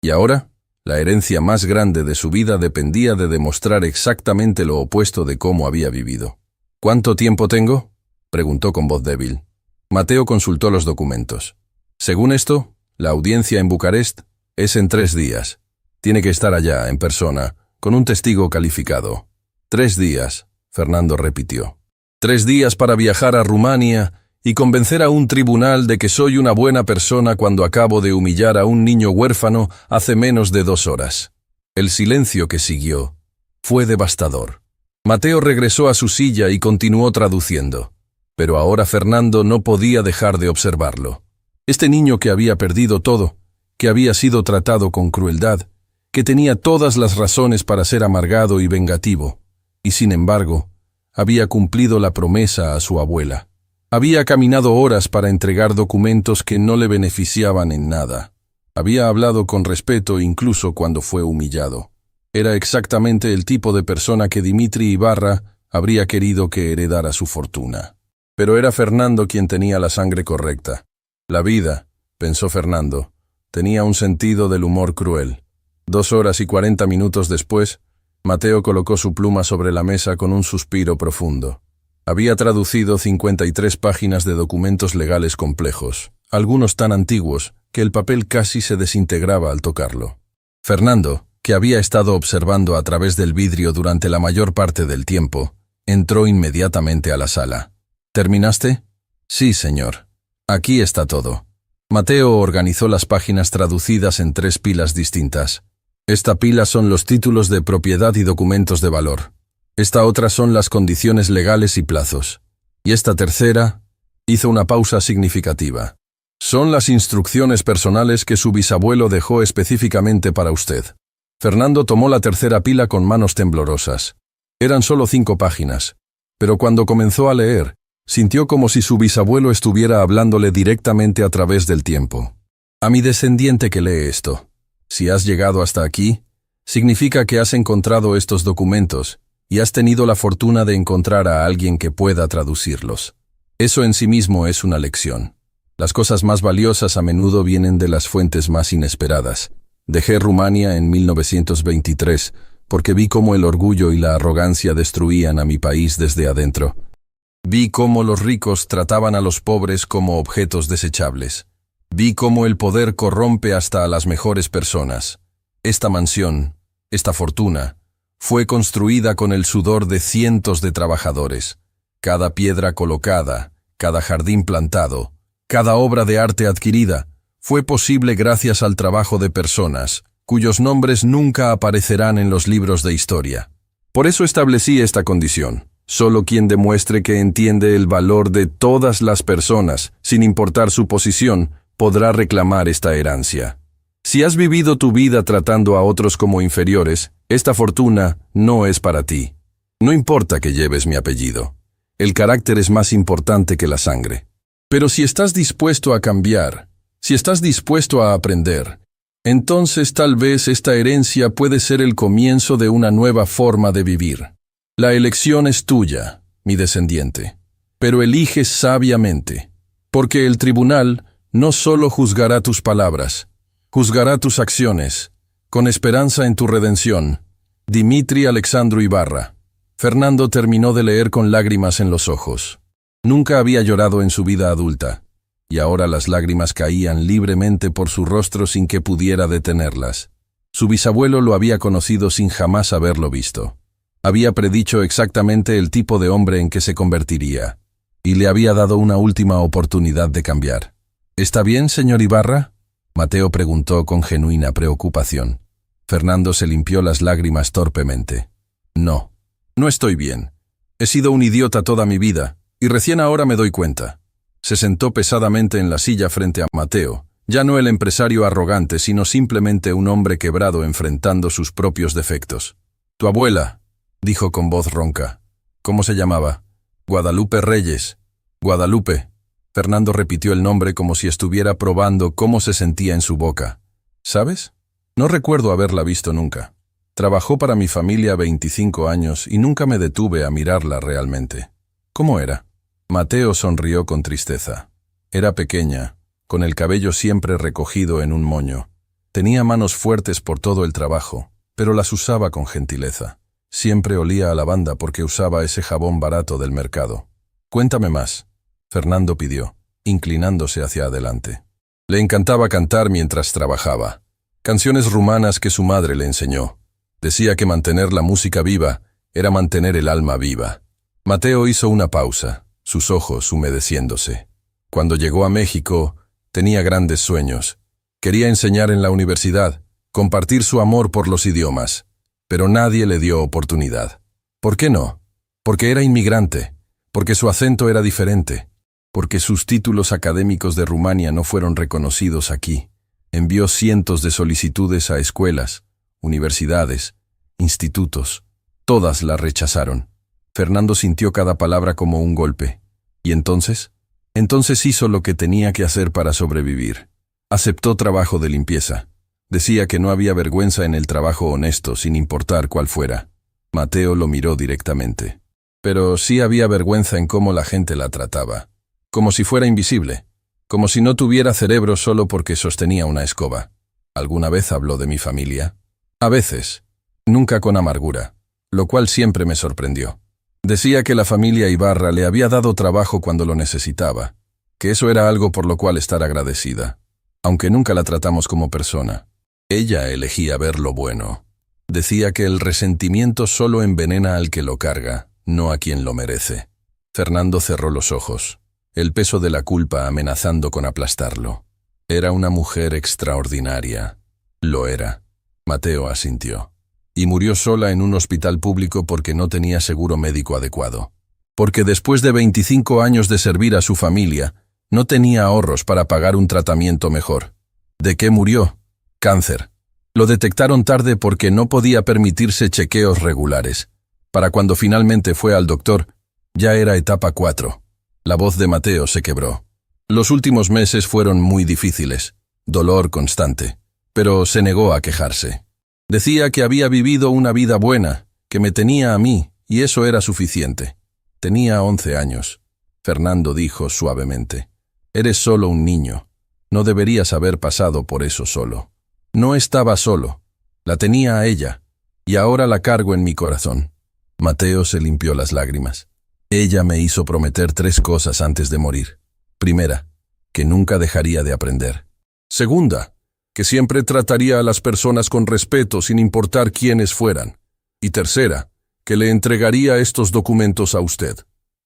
Y ahora, la herencia más grande de su vida dependía de demostrar exactamente lo opuesto de cómo había vivido. «¿Cuánto tiempo tengo?», preguntó con voz débil. Mateo consultó los documentos. «Según esto, la audiencia en Bucarest es en 3 días. Tiene que estar allá, en persona, con un testigo calificado». 3 días, Fernando repitió. 3 días para viajar a Rumania y convencer a un tribunal de que soy una buena persona cuando acabo de humillar a un niño huérfano hace menos de 2 horas. El silencio que siguió fue devastador. Mateo regresó a su silla y continuó traduciendo. Pero ahora Fernando no podía dejar de observarlo. Este niño que había perdido todo, que había sido tratado con crueldad, que tenía todas las razones para ser amargado y vengativo, y sin embargo, había cumplido la promesa a su abuela. Había caminado horas para entregar documentos que no le beneficiaban en nada. Había hablado con respeto incluso cuando fue humillado. Era exactamente el tipo de persona que Dimitri Ibarra habría querido que heredara su fortuna. Pero era Fernando quien tenía la sangre correcta. La vida, pensó Fernando, tenía un sentido del humor cruel. 2 horas y 40 minutos después, Mateo colocó su pluma sobre la mesa con un suspiro profundo. Había traducido 53 páginas de documentos legales complejos, algunos tan antiguos que el papel casi se desintegraba al tocarlo. «Fernando», que había estado observando a través del vidrio durante la mayor parte del tiempo, entró inmediatamente a la sala. ¿Terminaste? Sí, señor. Aquí está todo. Mateo organizó las páginas traducidas en 3 pilas distintas. Esta pila son los títulos de propiedad y documentos de valor. Esta otra son las condiciones legales y plazos. Y esta tercera, hizo una pausa significativa. Son las instrucciones personales que su bisabuelo dejó específicamente para usted. Fernando tomó la tercera pila con manos temblorosas. Eran solo 5 páginas, pero cuando comenzó a leer, sintió como si su bisabuelo estuviera hablándole directamente a través del tiempo. A mi descendiente que lee esto, si has llegado hasta aquí, significa que has encontrado estos documentos y has tenido la fortuna de encontrar a alguien que pueda traducirlos. Eso en sí mismo es una lección. Las cosas más valiosas a menudo vienen de las fuentes más inesperadas. Dejé Rumania en 1923 porque vi cómo el orgullo y la arrogancia destruían a mi país desde adentro. Vi cómo los ricos trataban a los pobres como objetos desechables. Vi cómo el poder corrompe hasta a las mejores personas. Esta mansión, esta fortuna, fue construida con el sudor de cientos de trabajadores. Cada piedra colocada, cada jardín plantado, cada obra de arte adquirida, fue posible gracias al trabajo de personas, cuyos nombres nunca aparecerán en los libros de historia. Por eso establecí esta condición. Solo quien demuestre que entiende el valor de todas las personas, sin importar su posición, podrá reclamar esta herencia. Si has vivido tu vida tratando a otros como inferiores, esta fortuna no es para ti. No importa que lleves mi apellido. El carácter es más importante que la sangre. Pero si estás dispuesto a cambiar, si estás dispuesto a aprender, entonces tal vez esta herencia puede ser el comienzo de una nueva forma de vivir. La elección es tuya, mi descendiente, pero eliges sabiamente, porque el tribunal no solo juzgará tus palabras, juzgará tus acciones, con esperanza en tu redención. Dimitri Alexandru Ibarra. Fernando terminó de leer con lágrimas en los ojos. Nunca había llorado en su vida adulta, y ahora las lágrimas caían libremente por su rostro sin que pudiera detenerlas. Su bisabuelo lo había conocido sin jamás haberlo visto. Había predicho exactamente el tipo de hombre en que se convertiría, y le había dado una última oportunidad de cambiar. ¿Está bien, señor Ibarra?, Mateo preguntó con genuina preocupación. Fernando se limpió las lágrimas torpemente. No, no estoy bien. He sido un idiota toda mi vida, y recién ahora me doy cuenta. Se sentó pesadamente en la silla frente a Mateo, ya no el empresario arrogante, sino simplemente un hombre quebrado enfrentando sus propios defectos. Tu abuela, dijo con voz ronca. ¿Cómo se llamaba? Guadalupe Reyes. Guadalupe. Fernando repitió el nombre como si estuviera probando cómo se sentía en su boca. ¿Sabes? No recuerdo haberla visto nunca. Trabajó para mi familia 25 años y nunca me detuve a mirarla realmente. ¿Cómo era? Mateo sonrió con tristeza. Era pequeña, con el cabello siempre recogido en un moño. Tenía manos fuertes por todo el trabajo, pero las usaba con gentileza. Siempre olía a lavanda porque usaba ese jabón barato del mercado. Cuéntame más, Fernando pidió, inclinándose hacia adelante. Le encantaba cantar mientras trabajaba. Canciones rumanas que su madre le enseñó. Decía que mantener la música viva era mantener el alma viva. Mateo hizo una pausa, sus ojos humedeciéndose. Cuando llegó a México, tenía grandes sueños. Quería enseñar en la universidad, compartir su amor por los idiomas. Pero nadie le dio oportunidad. ¿Por qué no? Porque era inmigrante, porque su acento era diferente, porque sus títulos académicos de Rumania no fueron reconocidos aquí. Envió cientos de solicitudes a escuelas, universidades, institutos. Todas la rechazaron. Fernando sintió cada palabra como un golpe. ¿Y entonces? Entonces hizo lo que tenía que hacer para sobrevivir. Aceptó trabajo de limpieza. Decía que no había vergüenza en el trabajo honesto, sin importar cuál fuera. Mateo lo miró directamente. Pero sí había vergüenza en cómo la gente la trataba. Como si fuera invisible. Como si no tuviera cerebro solo porque sostenía una escoba. ¿Alguna vez habló de mi familia? A veces. Nunca con amargura. Lo cual siempre me sorprendió. Decía que la familia Ibarra le había dado trabajo cuando lo necesitaba. Que eso era algo por lo cual estar agradecida. Aunque nunca la tratamos como persona. Ella elegía ver lo bueno. Decía que el resentimiento solo envenena al que lo carga, no a quien lo merece. Fernando cerró los ojos, el peso de la culpa amenazando con aplastarlo. Era una mujer extraordinaria. Lo era. Mateo asintió. Y murió sola en un hospital público porque no tenía seguro médico adecuado. Porque después de 25 años de servir a su familia, no tenía ahorros para pagar un tratamiento mejor. ¿De qué murió? Cáncer. Lo detectaron tarde porque no podía permitirse chequeos regulares. Para cuando finalmente fue al doctor, ya era etapa 4. La voz de Mateo se quebró. Los últimos meses fueron muy difíciles, dolor constante, pero se negó a quejarse. Decía que había vivido una vida buena, que me tenía a mí, y eso era suficiente. Tenía 11 años. Fernando dijo suavemente: «Eres solo un niño. No deberías haber pasado por eso solo». No estaba solo. La tenía a ella, y ahora la cargo en mi corazón. Mateo se limpió las lágrimas. Ella me hizo prometer 3 cosas antes de morir. Primera, que nunca dejaría de aprender. Segunda, que siempre trataría a las personas con respeto sin importar quiénes fueran. Y tercera, que le entregaría estos documentos a usted.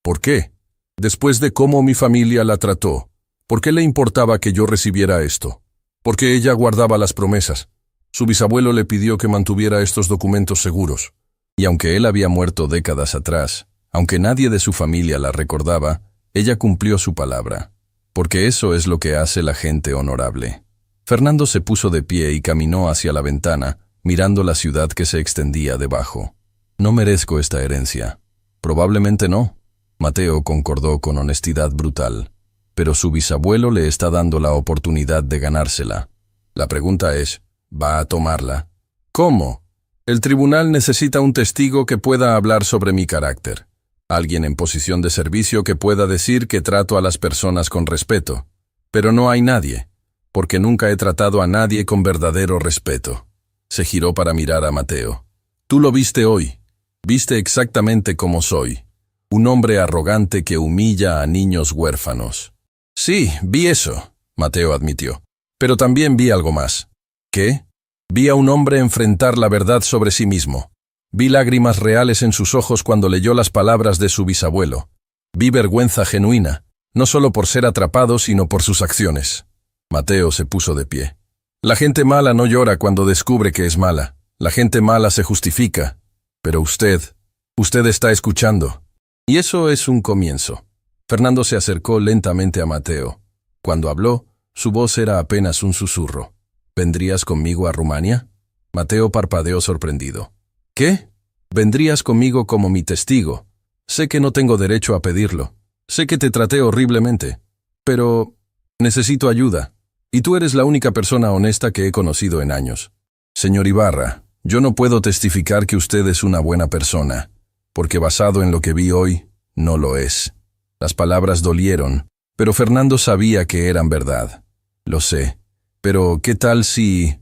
¿Por qué? Después de cómo mi familia la trató, ¿por qué le importaba que yo recibiera esto? Porque ella guardaba las promesas. Su bisabuelo le pidió que mantuviera estos documentos seguros. Y aunque él había muerto décadas atrás, aunque nadie de su familia la recordaba, ella cumplió su palabra. Porque eso es lo que hace la gente honorable. Fernando se puso de pie y caminó hacia la ventana, mirando la ciudad que se extendía debajo. No merezco esta herencia. Probablemente no. Mateo concordó con honestidad brutal. Pero su bisabuelo le está dando la oportunidad de ganársela. La pregunta es, ¿va a tomarla? ¿Cómo? El tribunal necesita un testigo que pueda hablar sobre mi carácter. Alguien en posición de servicio que pueda decir que trato a las personas con respeto. Pero no hay nadie, porque nunca he tratado a nadie con verdadero respeto. Se giró para mirar a Mateo. Tú lo viste hoy. Viste exactamente como soy. Un hombre arrogante que humilla a niños huérfanos. Sí, vi eso, Mateo admitió. Pero también vi algo más. ¿Qué? Vi a un hombre enfrentar la verdad sobre sí mismo. Vi lágrimas reales en sus ojos cuando leyó las palabras de su bisabuelo. Vi vergüenza genuina, no solo por ser atrapado, sino por sus acciones. Mateo se puso de pie. La gente mala no llora cuando descubre que es mala. La gente mala se justifica. Pero usted está escuchando. Y eso es un comienzo. Fernando se acercó lentamente a Mateo. Cuando habló, su voz era apenas un susurro. ¿Vendrías conmigo a Rumania? Mateo parpadeó sorprendido. ¿Qué? ¿Vendrías conmigo como mi testigo? Sé que no tengo derecho a pedirlo. Sé que te traté horriblemente. Pero necesito ayuda. Y tú eres la única persona honesta que he conocido en años. Señor Ibarra, yo no puedo testificar que usted es una buena persona, porque basado en lo que vi hoy, no lo es. Las palabras dolieron, pero Fernando sabía que eran verdad. Lo sé. Pero ¿qué tal si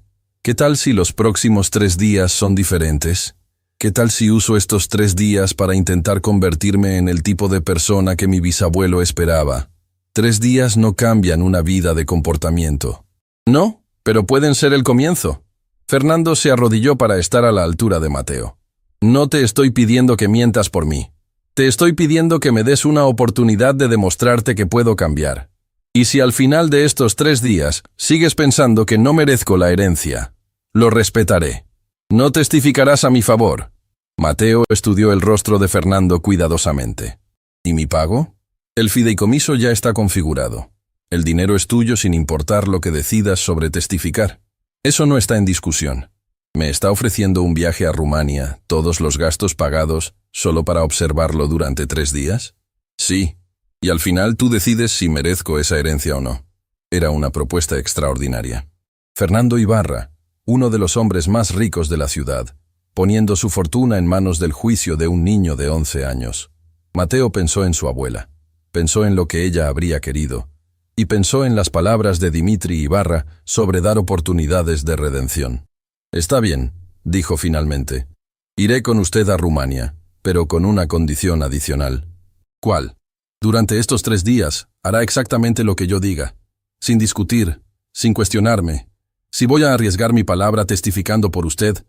los próximos 3 días son diferentes? ¿Qué tal si uso estos 3 días para intentar convertirme en el tipo de persona que mi bisabuelo esperaba? 3 días no cambian una vida de comportamiento. No, pero pueden ser el comienzo. Fernando se arrodilló para estar a la altura de Mateo. No te estoy pidiendo que mientas por mí. Te estoy pidiendo que me des una oportunidad de demostrarte que puedo cambiar. Y si al final de estos 3 días sigues pensando que no merezco la herencia, lo respetaré. No testificarás a mi favor. Mateo estudió el rostro de Fernando cuidadosamente. ¿Y mi pago? El fideicomiso ya está configurado. El dinero es tuyo sin importar lo que decidas sobre testificar. Eso no está en discusión. ¿Me está ofreciendo un viaje a Rumania, todos los gastos pagados, solo para observarlo durante 3 días? Sí. Y al final tú decides si merezco esa herencia o no. Era una propuesta extraordinaria. Fernando Ibarra, uno de los hombres más ricos de la ciudad, poniendo su fortuna en manos del juicio de un niño de 11 años. Mateo pensó en su abuela, pensó en lo que ella habría querido, y pensó en las palabras de Dimitri Ibarra sobre dar oportunidades de redención. Está bien, dijo finalmente. Iré con usted a Rumania, pero con una condición adicional. ¿Cuál? Durante estos 3 días, hará exactamente lo que yo diga, sin discutir, sin cuestionarme. Si voy a arriesgar mi palabra testificando por usted,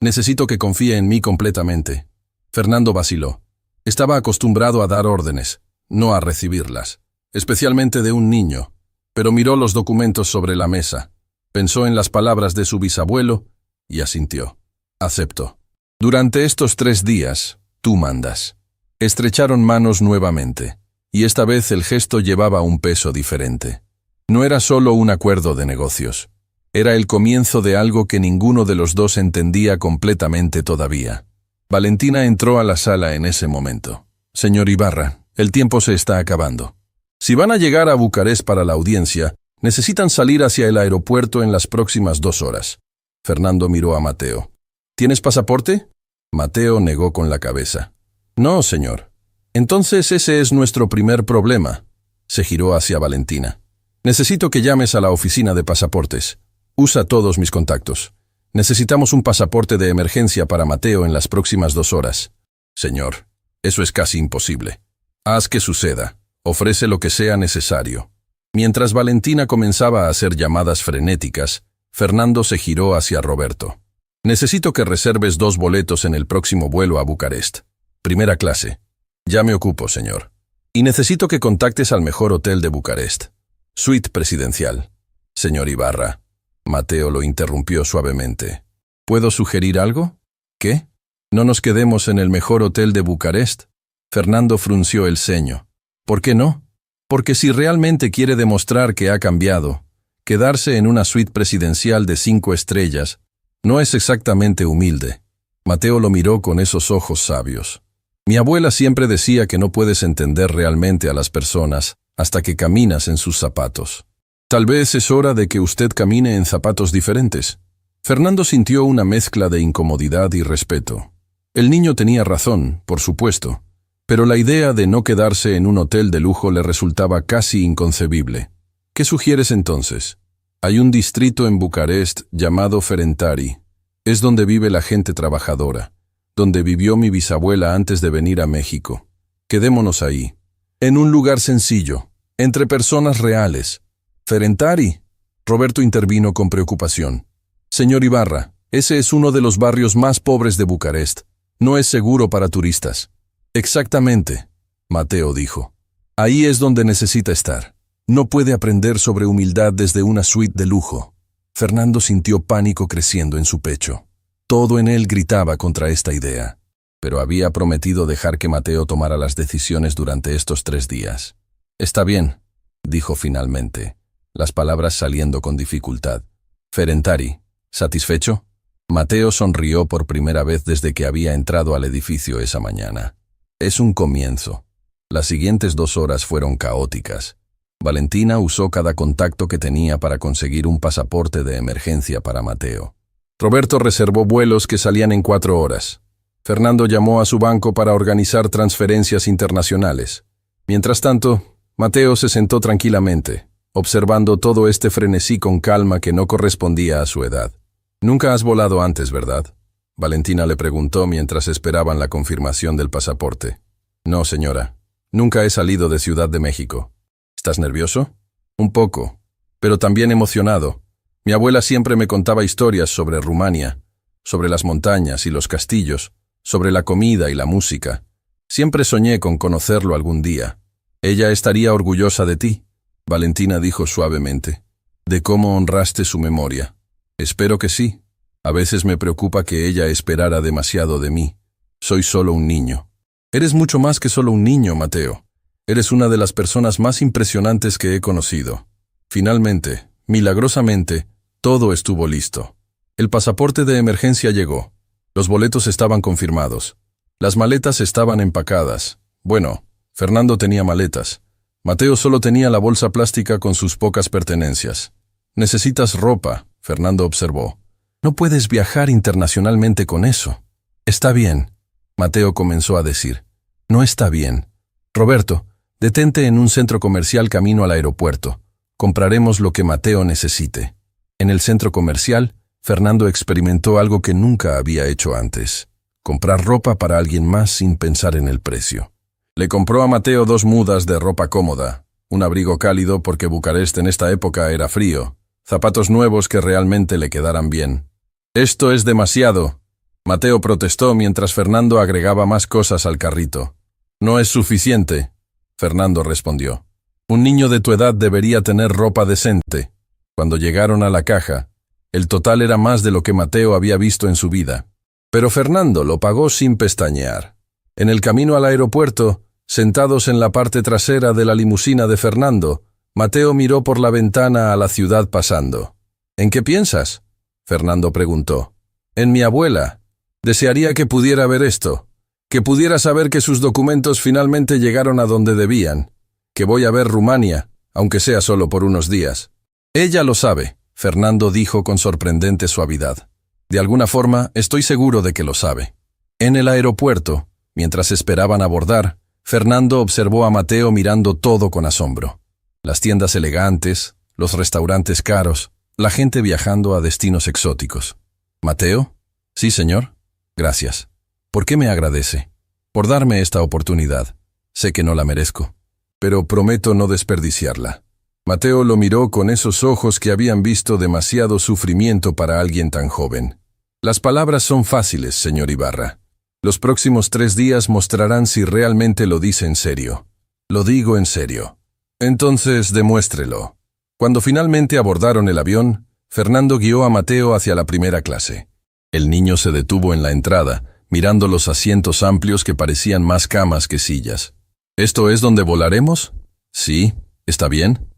Necesito que confíe en mí completamente. Fernando vaciló. Estaba acostumbrado a dar órdenes, no a recibirlas, especialmente de un niño, pero miró los documentos sobre la mesa, pensó en las palabras de su bisabuelo y asintió. Acepto. Durante estos 3 días, tú mandas. Estrecharon manos nuevamente, y esta vez el gesto llevaba un peso diferente. No era solo un acuerdo de negocios. Era el comienzo de algo que ninguno de los dos entendía completamente todavía. Valentina entró a la sala en ese momento. Señor Ibarra, el tiempo se está acabando. Si van a llegar a Bucarest para la audiencia, necesitan salir hacia el aeropuerto en las próximas 2 horas. Fernando miró a Mateo. ¿Tienes pasaporte? Mateo negó con la cabeza. No, señor. Entonces ese es nuestro primer problema. Se giró hacia Valentina. Necesito que llames a la oficina de pasaportes. Usa todos mis contactos. Necesitamos un pasaporte de emergencia para Mateo en las próximas 2 horas. Señor, eso es casi imposible. Haz que suceda. Ofrece lo que sea necesario. Mientras Valentina comenzaba a hacer llamadas frenéticas, Fernando se giró hacia Roberto. Necesito que reserves 2 boletos en el próximo vuelo a Bucarest. Primera clase. Ya me ocupo, señor. Y necesito que contactes al mejor hotel de Bucarest. Suite presidencial. Señor Ibarra. Mateo lo interrumpió suavemente. ¿Puedo sugerir algo? ¿Qué? ¿No nos quedemos en el mejor hotel de Bucarest? Fernando frunció el ceño. ¿Por qué no? Porque si realmente quiere demostrar que ha cambiado, quedarse en una suite presidencial de 5 estrellas no es exactamente humilde. Mateo lo miró con esos ojos sabios. Mi abuela siempre decía que no puedes entender realmente a las personas hasta que caminas en sus zapatos. Tal vez es hora de que usted camine en zapatos diferentes. Fernando sintió una mezcla de incomodidad y respeto. El niño tenía razón, por supuesto, pero la idea de no quedarse en un hotel de lujo le resultaba casi inconcebible. ¿Qué sugieres entonces? Hay un distrito en Bucarest llamado Ferentari. Es donde vive la gente trabajadora, donde vivió mi bisabuela antes de venir a México. Quedémonos ahí, en un lugar sencillo, entre personas reales. Ferentari. Roberto intervino con preocupación. Señor Ibarra, ese es uno de los barrios más pobres de Bucarest. No es seguro para turistas. Exactamente, Mateo dijo. Ahí es donde necesita estar. No puede aprender sobre humildad desde una suite de lujo. Fernando sintió pánico creciendo en su pecho. Todo en él gritaba contra esta idea, pero había prometido dejar que Mateo tomara las decisiones durante estos 3 días. Está bien, dijo finalmente, las palabras saliendo con dificultad. Ferentari, ¿satisfecho? Mateo sonrió por primera vez desde que había entrado al edificio esa mañana. Es un comienzo. Las siguientes 2 horas fueron caóticas. Valentina usó cada contacto que tenía para conseguir un pasaporte de emergencia para Mateo. Roberto reservó vuelos que salían en 4 horas. Fernando llamó a su banco para organizar transferencias internacionales. Mientras tanto, Mateo se sentó tranquilamente, observando todo este frenesí con calma que no correspondía a su edad. «Nunca has volado antes, ¿verdad?», Valentina le preguntó mientras esperaban la confirmación del pasaporte. «No, señora. Nunca he salido de Ciudad de México». «¿Estás nervioso?» «Un poco, pero también emocionado. Mi abuela siempre me contaba historias sobre Rumania, sobre las montañas y los castillos, sobre la comida y la música. Siempre soñé con conocerlo algún día. Ella estaría orgullosa de ti», Valentina dijo suavemente, «de cómo honraste su memoria». «Espero que sí. A veces me preocupa que ella esperara demasiado de mí. Soy solo un niño». «Eres mucho más que solo un niño, Mateo. Eres una de las personas más impresionantes que he conocido». Finalmente, milagrosamente, todo estuvo listo. El pasaporte de emergencia llegó. Los boletos estaban confirmados. Las maletas estaban empacadas. Bueno, Fernando tenía maletas. Mateo solo tenía la bolsa plástica con sus pocas pertenencias. «Necesitas ropa», Fernando observó. «No puedes viajar internacionalmente con eso». «Está bien», Mateo comenzó a decir. «No está bien. Roberto, detente en un centro comercial camino al aeropuerto. Compraremos lo que Mateo necesite». En el centro comercial, Fernando experimentó algo que nunca había hecho antes: comprar ropa para alguien más sin pensar en el precio. Le compró a Mateo 2 mudas de ropa cómoda, un abrigo cálido porque Bucarest en esta época era frío, zapatos nuevos que realmente le quedaran bien. «Esto es demasiado», Mateo protestó mientras Fernando agregaba más cosas al carrito. No es suficiente, Fernando respondió. Un niño de tu edad debería tener ropa decente. Cuando llegaron a la caja, el total era más de lo que Mateo había visto en su vida. Pero Fernando lo pagó sin pestañear. En el camino al aeropuerto, sentados en la parte trasera de la limusina de Fernando, Mateo miró por la ventana a la ciudad pasando. ¿En qué piensas?, Fernando preguntó. En mi abuela. Desearía que pudiera ver esto, que pudiera saber que sus documentos finalmente llegaron a donde debían, que voy a ver Rumania, aunque sea solo por unos días. Ella lo sabe, Fernando dijo con sorprendente suavidad. De alguna forma, estoy seguro de que lo sabe. En el aeropuerto, mientras esperaban abordar, Fernando observó a Mateo mirando todo con asombro. Las tiendas elegantes, los restaurantes caros, la gente viajando a destinos exóticos. ¿Mateo? Sí, señor. Gracias. ¿Por qué me agradece? Por darme esta oportunidad. Sé que no la merezco, pero prometo no desperdiciarla. Mateo lo miró con esos ojos que habían visto demasiado sufrimiento para alguien tan joven. Las palabras son fáciles, señor Ibarra. Los próximos 3 días mostrarán si realmente lo dice en serio. Lo digo en serio. Entonces, demuéstrelo. Cuando finalmente abordaron el avión, Fernando guió a Mateo hacia la primera clase. El niño se detuvo en la entrada, mirando los asientos amplios que parecían más camas que sillas. ¿Esto es donde volaremos? Sí, ¿está bien?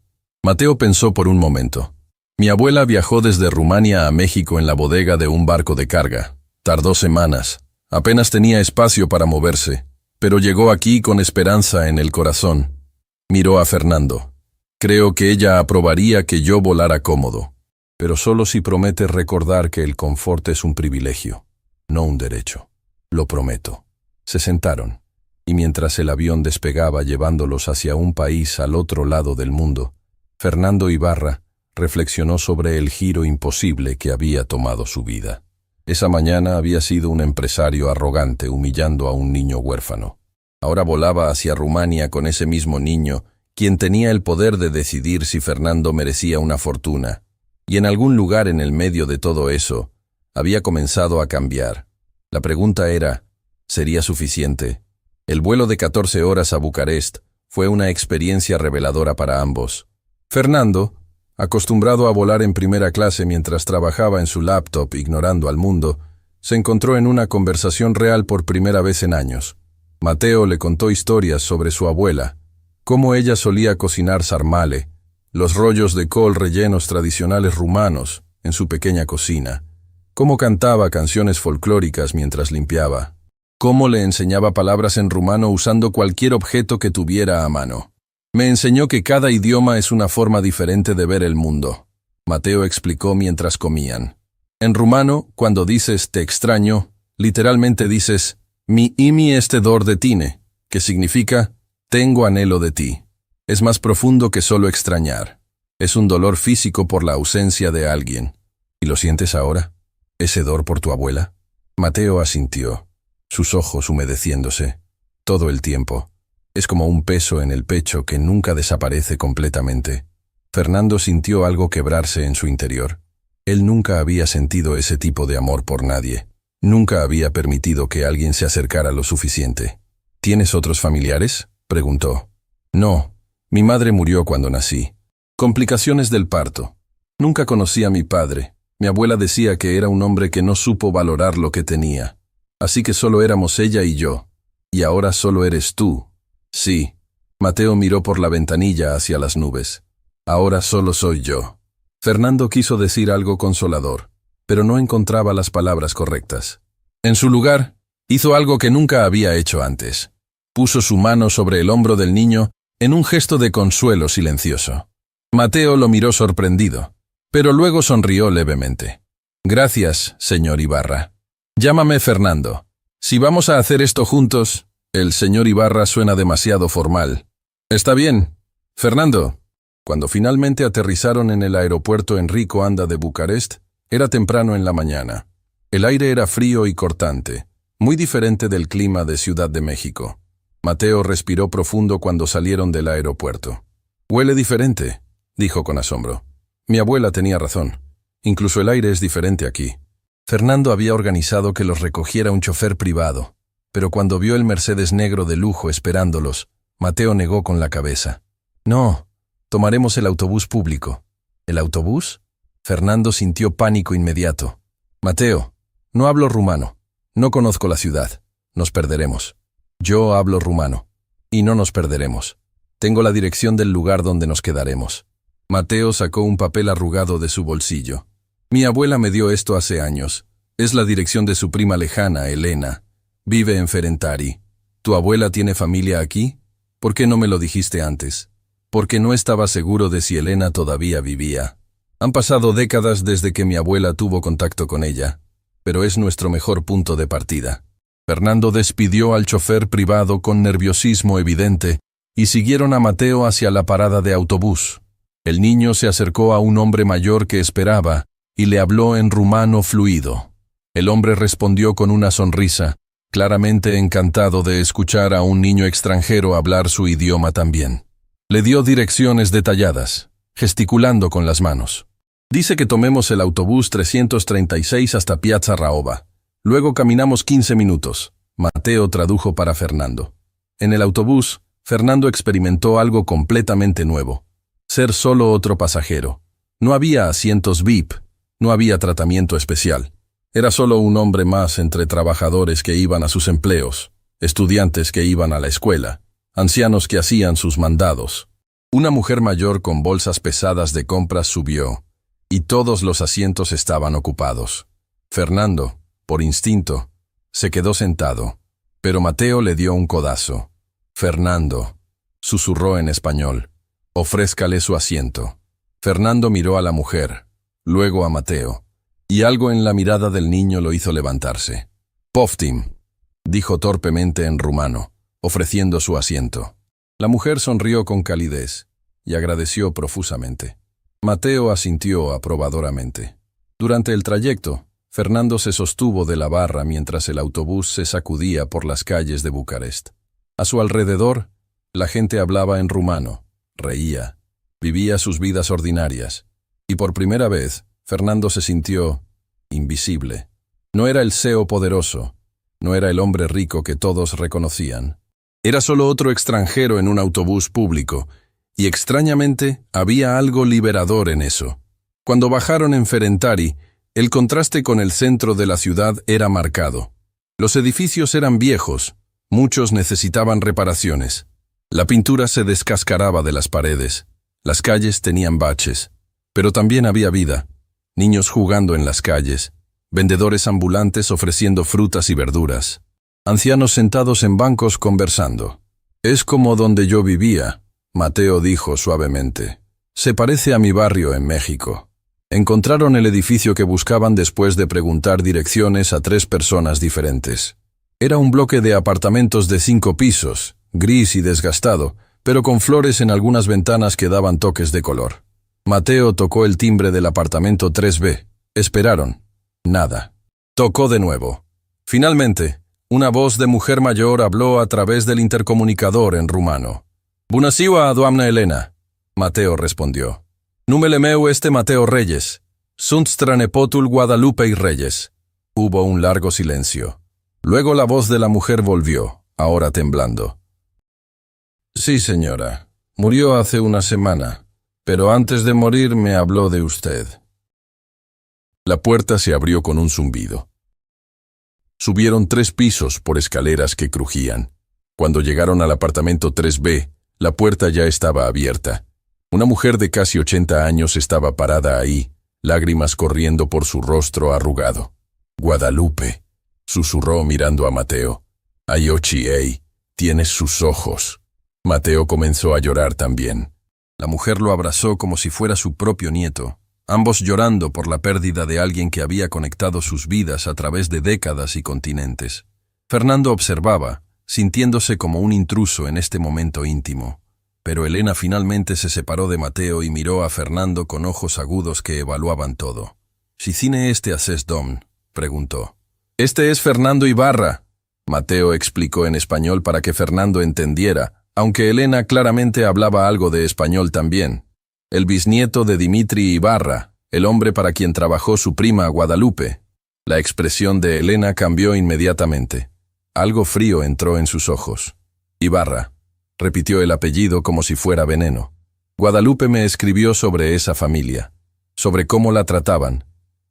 Mateo pensó por un momento. Mi abuela viajó desde Rumania a México en la bodega de un barco de carga. Tardó semanas. Apenas tenía espacio para moverse, pero llegó aquí con esperanza en el corazón. Miró a Fernando. Creo que ella aprobaría que yo volara cómodo, pero solo si promete recordar que el confort es un privilegio, no un derecho. Lo prometo. Se sentaron, y mientras el avión despegaba llevándolos hacia un país al otro lado del mundo, Fernando Ibarra reflexionó sobre el giro imposible que había tomado su vida. Esa mañana había sido un empresario arrogante humillando a un niño huérfano. Ahora volaba hacia Rumania con ese mismo niño, quien tenía el poder de decidir si Fernando merecía una fortuna. Y en algún lugar en el medio de todo eso, había comenzado a cambiar. La pregunta era, ¿sería suficiente? El vuelo de 14 horas a Bucarest fue una experiencia reveladora para ambos. Fernando, acostumbrado a volar en primera clase mientras trabajaba en su laptop ignorando al mundo, se encontró en una conversación real por primera vez en años. Mateo le contó historias sobre su abuela, cómo ella solía cocinar sarmale, los rollos de col rellenos tradicionales rumanos en su pequeña cocina, cómo cantaba canciones folclóricas mientras limpiaba, cómo le enseñaba palabras en rumano usando cualquier objeto que tuviera a mano. Me enseñó que cada idioma es una forma diferente de ver el mundo, Mateo explicó mientras comían. En rumano, cuando dices te extraño, literalmente dices mi imi este dor de tine, que significa tengo anhelo de ti. Es más profundo que solo extrañar. Es un dolor físico por la ausencia de alguien. ¿Y lo sientes ahora? ¿Ese dolor por tu abuela? Mateo asintió, sus ojos humedeciéndose. Todo el tiempo. Es como un peso en el pecho que nunca desaparece completamente. Fernando sintió algo quebrarse en su interior. Él nunca había sentido ese tipo de amor por nadie. Nunca había permitido que alguien se acercara lo suficiente. ¿Tienes otros familiares?, preguntó. No, mi madre murió cuando nací. Complicaciones del parto. Nunca conocí a mi padre. Mi abuela decía que era un hombre que no supo valorar lo que tenía. Así que solo éramos ella y yo. Y ahora solo eres tú. Sí. Mateo miró por la ventanilla hacia las nubes. Ahora solo soy yo. Fernando quiso decir algo consolador, pero no encontraba las palabras correctas. En su lugar, hizo algo que nunca había hecho antes. Puso su mano sobre el hombro del niño en un gesto de consuelo silencioso. Mateo lo miró sorprendido, pero luego sonrió levemente. Gracias, señor Ibarra. Llámame Fernando. Si vamos a hacer esto juntos... El señor Ibarra suena demasiado formal. Está bien. Fernando. Cuando finalmente aterrizaron en el aeropuerto Enrico Anda de Bucarest, era temprano en la mañana. El aire era frío y cortante, muy diferente del clima de Ciudad de México. Mateo respiró profundo cuando salieron del aeropuerto. Huele diferente, dijo con asombro. Mi abuela tenía razón. Incluso el aire es diferente aquí. Fernando había organizado que los recogiera un chofer privado, pero cuando vio el Mercedes negro de lujo esperándolos, Mateo negó con la cabeza. No, tomaremos el autobús público. ¿El autobús? Fernando sintió pánico inmediato. Mateo, no hablo rumano. No conozco la ciudad. Nos perderemos. Yo hablo rumano. Y no nos perderemos. Tengo la dirección del lugar donde nos quedaremos. Mateo sacó un papel arrugado de su bolsillo. Mi abuela me dio esto hace años. Es la dirección de su prima lejana, Elena. Vive en Ferentari. ¿Tu abuela tiene familia aquí? ¿Por qué no me lo dijiste antes? Porque no estaba seguro de si Elena todavía vivía. Han pasado décadas desde que mi abuela tuvo contacto con ella, pero es nuestro mejor punto de partida. Fernando despidió al chofer privado con nerviosismo evidente y siguieron a Mateo hacia la parada de autobús. El niño se acercó a un hombre mayor que esperaba y le habló en rumano fluido. El hombre respondió con una sonrisa, claramente encantado de escuchar a un niño extranjero hablar su idioma también. Le dio direcciones detalladas, gesticulando con las manos. Dice que tomemos el autobús 336 hasta Piazza Raova. Luego caminamos 15 minutos. Mateo tradujo para Fernando. En el autobús, Fernando experimentó algo completamente nuevo. Ser solo otro pasajero. No había asientos VIP, no había tratamiento especial. Era solo un hombre más entre trabajadores que iban a sus empleos, estudiantes que iban a la escuela, ancianos que hacían sus mandados. Una mujer mayor con bolsas pesadas de compras subió, y todos los asientos estaban ocupados. Fernando, por instinto, se quedó sentado, pero Mateo le dio un codazo. Fernando, susurró en español, ofrézcale su asiento. Fernando miró a la mujer, luego a Mateo, y algo en la mirada del niño lo hizo levantarse. Poftim, dijo torpemente en rumano, ofreciendo su asiento. La mujer sonrió con calidez y agradeció profusamente. Mateo asintió aprobadoramente. Durante el trayecto, Fernando se sostuvo de la barra mientras el autobús se sacudía por las calles de Bucarest. A su alrededor, la gente hablaba en rumano, reía, vivía sus vidas ordinarias, y por primera vez, Fernando se sintió invisible. No era el CEO poderoso, no era el hombre rico que todos reconocían. Era solo otro extranjero en un autobús público, y extrañamente había algo liberador en eso. Cuando bajaron en Ferentari, el contraste con el centro de la ciudad era marcado. Los edificios eran viejos, muchos necesitaban reparaciones. La pintura se descascaraba de las paredes, las calles tenían baches, pero también había vida. Niños jugando en las calles, vendedores ambulantes ofreciendo frutas y verduras, ancianos sentados en bancos conversando. Es como donde yo vivía, Mateo dijo suavemente. Se parece a mi barrio en México. Encontraron el edificio que buscaban después de preguntar direcciones a 3 personas diferentes. Era un bloque de apartamentos de 5 pisos, gris y desgastado, pero con flores en algunas ventanas que daban toques de color. Mateo tocó el timbre del apartamento 3B. Esperaron. Nada. Tocó de nuevo. Finalmente, una voz de mujer mayor habló a través del intercomunicador en rumano. Bună ziua, doamna Elena. Mateo respondió. Numele meu este Mateo Reyes. Sunt strănepotul Guadalupei Reyes. Hubo un largo silencio. Luego la voz de la mujer volvió, ahora temblando. Sí, señora. Murió hace una semana, pero antes de morir me habló de usted. La puerta se abrió con un zumbido. Subieron 3 pisos por escaleras que crujían. Cuando llegaron al apartamento 3B, la puerta ya estaba abierta. Una mujer de casi 80 años estaba parada ahí, lágrimas corriendo por su rostro arrugado. Guadalupe, susurró mirando a Mateo. Ayochiei, tienes sus ojos. Mateo comenzó a llorar también. La mujer lo abrazó como si fuera su propio nieto, ambos llorando por la pérdida de alguien que había conectado sus vidas a través de décadas y continentes. Fernando observaba, sintiéndose como un intruso en este momento íntimo. Pero Elena finalmente se separó de Mateo y miró a Fernando con ojos agudos que evaluaban todo. «¿Si cine este haces dom?» preguntó. «Este es Fernando Ibarra», Mateo explicó en español para que Fernando entendiera, aunque Elena claramente hablaba algo de español también. El bisnieto de Dimitri Ibarra, el hombre para quien trabajó su prima Guadalupe. La expresión de Elena cambió inmediatamente. Algo frío entró en sus ojos. Ibarra, repitió el apellido como si fuera veneno. Guadalupe me escribió sobre esa familia, sobre cómo la trataban.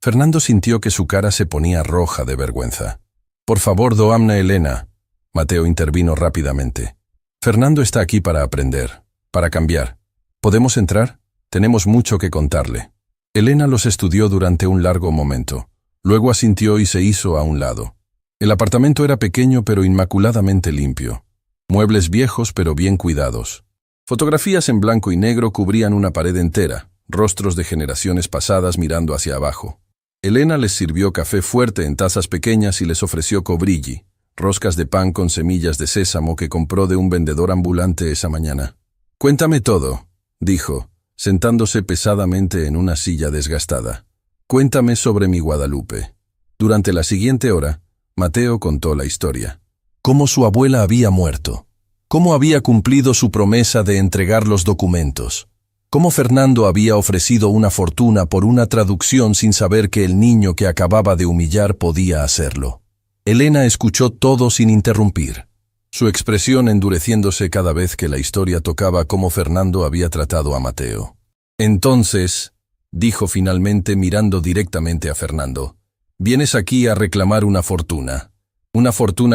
Fernando sintió que su cara se ponía roja de vergüenza. Por favor, doamna Elena. Mateo intervino rápidamente. Fernando está aquí para aprender, para cambiar. ¿Podemos entrar? Tenemos mucho que contarle. Elena los estudió durante un largo momento. Luego asintió y se hizo a un lado. El apartamento era pequeño pero inmaculadamente limpio. Muebles viejos pero bien cuidados. Fotografías en blanco y negro cubrían una pared entera, rostros de generaciones pasadas mirando hacia abajo. Elena les sirvió café fuerte en tazas pequeñas y les ofreció cobrilli, roscas de pan con semillas de sésamo que compró de un vendedor ambulante esa mañana. Cuéntame todo, dijo, sentándose pesadamente en una silla desgastada. Cuéntame sobre mi Guadalupe. Durante la siguiente hora, Mateo contó la historia. Cómo su abuela había muerto. Cómo había cumplido su promesa de entregar los documentos. Cómo Fernando había ofrecido una fortuna por una traducción sin saber que el niño que acababa de humillar podía hacerlo. Elena escuchó todo sin interrumpir, su expresión endureciéndose cada vez que la historia tocaba cómo Fernando había tratado a Mateo. Entonces, dijo finalmente mirando directamente a Fernando, vienes aquí a reclamar una fortuna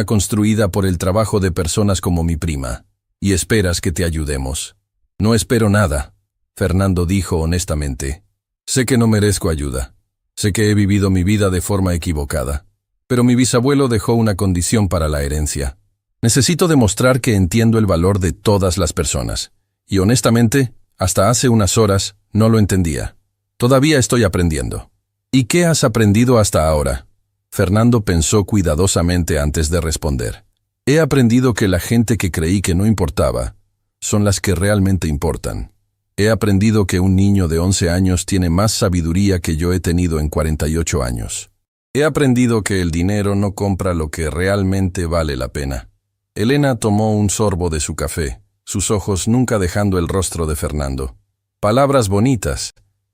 construida por el trabajo de personas como mi prima, y esperas que te ayudemos. No espero nada, Fernando dijo honestamente. Sé que no merezco ayuda, sé que he vivido mi vida de forma equivocada, pero mi bisabuelo dejó una condición para la herencia. Necesito demostrar que entiendo el valor de todas las personas, y honestamente, hasta hace unas horas, no lo entendía. Todavía estoy aprendiendo. ¿Y qué has aprendido hasta ahora? Fernando pensó cuidadosamente antes de responder. He aprendido que la gente que creí que no importaba, son las que realmente importan. He aprendido que un niño de 11 años tiene más sabiduría que yo he tenido en 48 años. He aprendido que el dinero no compra lo que realmente vale la pena. Elena tomó un sorbo de su café, sus ojos nunca dejando el rostro de Fernando. Palabras bonitas,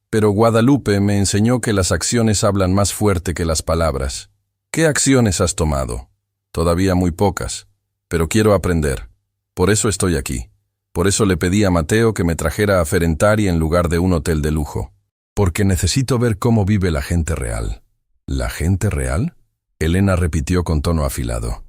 pero Guadalupe me enseñó que las acciones hablan más fuerte que las palabras. ¿Qué acciones has tomado? Todavía muy pocas, pero quiero aprender. Por eso estoy aquí. Por eso le pedí a Mateo que me trajera a Ferentari en lugar de un hotel de lujo. Porque necesito ver cómo vive la gente real. ¿La gente real? Elena repitió con tono afilado.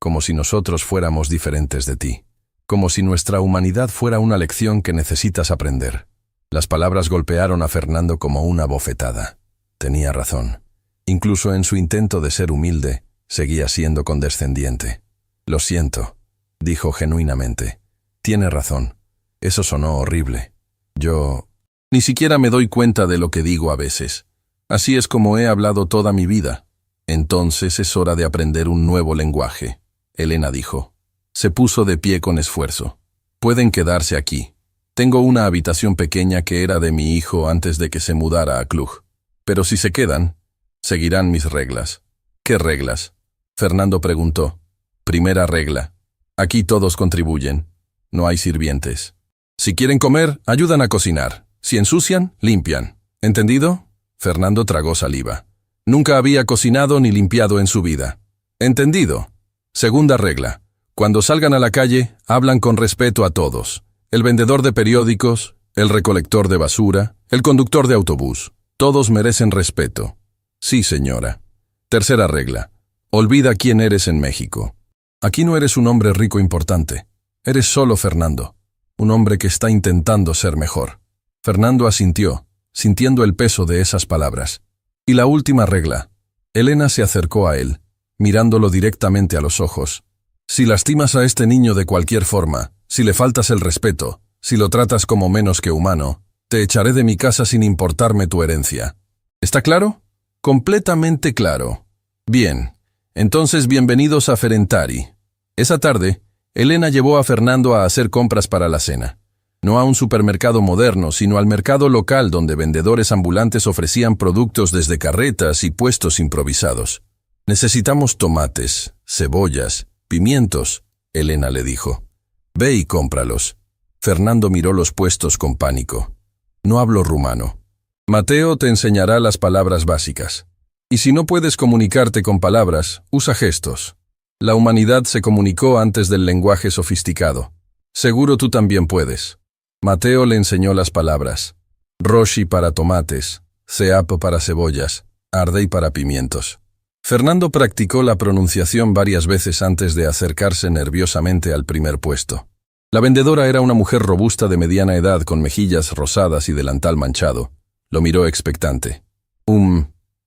Como si nosotros fuéramos diferentes de ti. Como si nuestra humanidad fuera una lección que necesitas aprender. Las palabras golpearon a Fernando como una bofetada. Tenía razón. Incluso en su intento de ser humilde, seguía siendo condescendiente. Lo siento, dijo genuinamente. Tiene razón. Eso sonó horrible. Yo ni siquiera me doy cuenta de lo que digo a veces. Así es como he hablado toda mi vida. Entonces es hora de aprender un nuevo lenguaje, Elena dijo. Se puso de pie con esfuerzo. Pueden quedarse aquí. Tengo una habitación pequeña que era de mi hijo antes de que se mudara a Cluj. Pero si se quedan, seguirán mis reglas. ¿Qué reglas? Fernando preguntó. Primera regla. Aquí todos contribuyen. No hay sirvientes. Si quieren comer, ayudan a cocinar. Si ensucian, limpian. ¿Entendido? Fernando tragó saliva. Nunca había cocinado ni limpiado en su vida. ¿Entendido? Segunda regla. Cuando salgan a la calle, hablan con respeto a todos. El vendedor de periódicos, el recolector de basura, el conductor de autobús. Todos merecen respeto. Sí, señora. Tercera regla. Olvida quién eres en México. Aquí no eres un hombre rico importante. Eres solo Fernando, un hombre que está intentando ser mejor. Fernando asintió, sintiendo el peso de esas palabras. Y la última regla. Elena se acercó a él, mirándolo directamente a los ojos. Si lastimas a este niño de cualquier forma, si le faltas el respeto, si lo tratas como menos que humano, te echaré de mi casa sin importarme tu herencia. ¿Está claro? Completamente claro. Bien, entonces bienvenidos a Ferentari. Esa tarde, Elena llevó a Fernando a hacer compras para la cena. No a un supermercado moderno, sino al mercado local donde vendedores ambulantes ofrecían productos desde carretas y puestos improvisados. Necesitamos tomates, cebollas, pimientos, Elena le dijo. Ve y cómpralos. Fernando miró los puestos con pánico. No hablo rumano. Mateo te enseñará las palabras básicas. Y si no puedes comunicarte con palabras, usa gestos. La humanidad se comunicó antes del lenguaje sofisticado. Seguro tú también puedes. Mateo le enseñó las palabras. Roshi para tomates, ceap para cebollas, ardei para pimientos. Fernando practicó la pronunciación varias veces antes de acercarse nerviosamente al primer puesto. La vendedora era una mujer robusta de mediana edad con mejillas rosadas y delantal manchado. Lo miró expectante.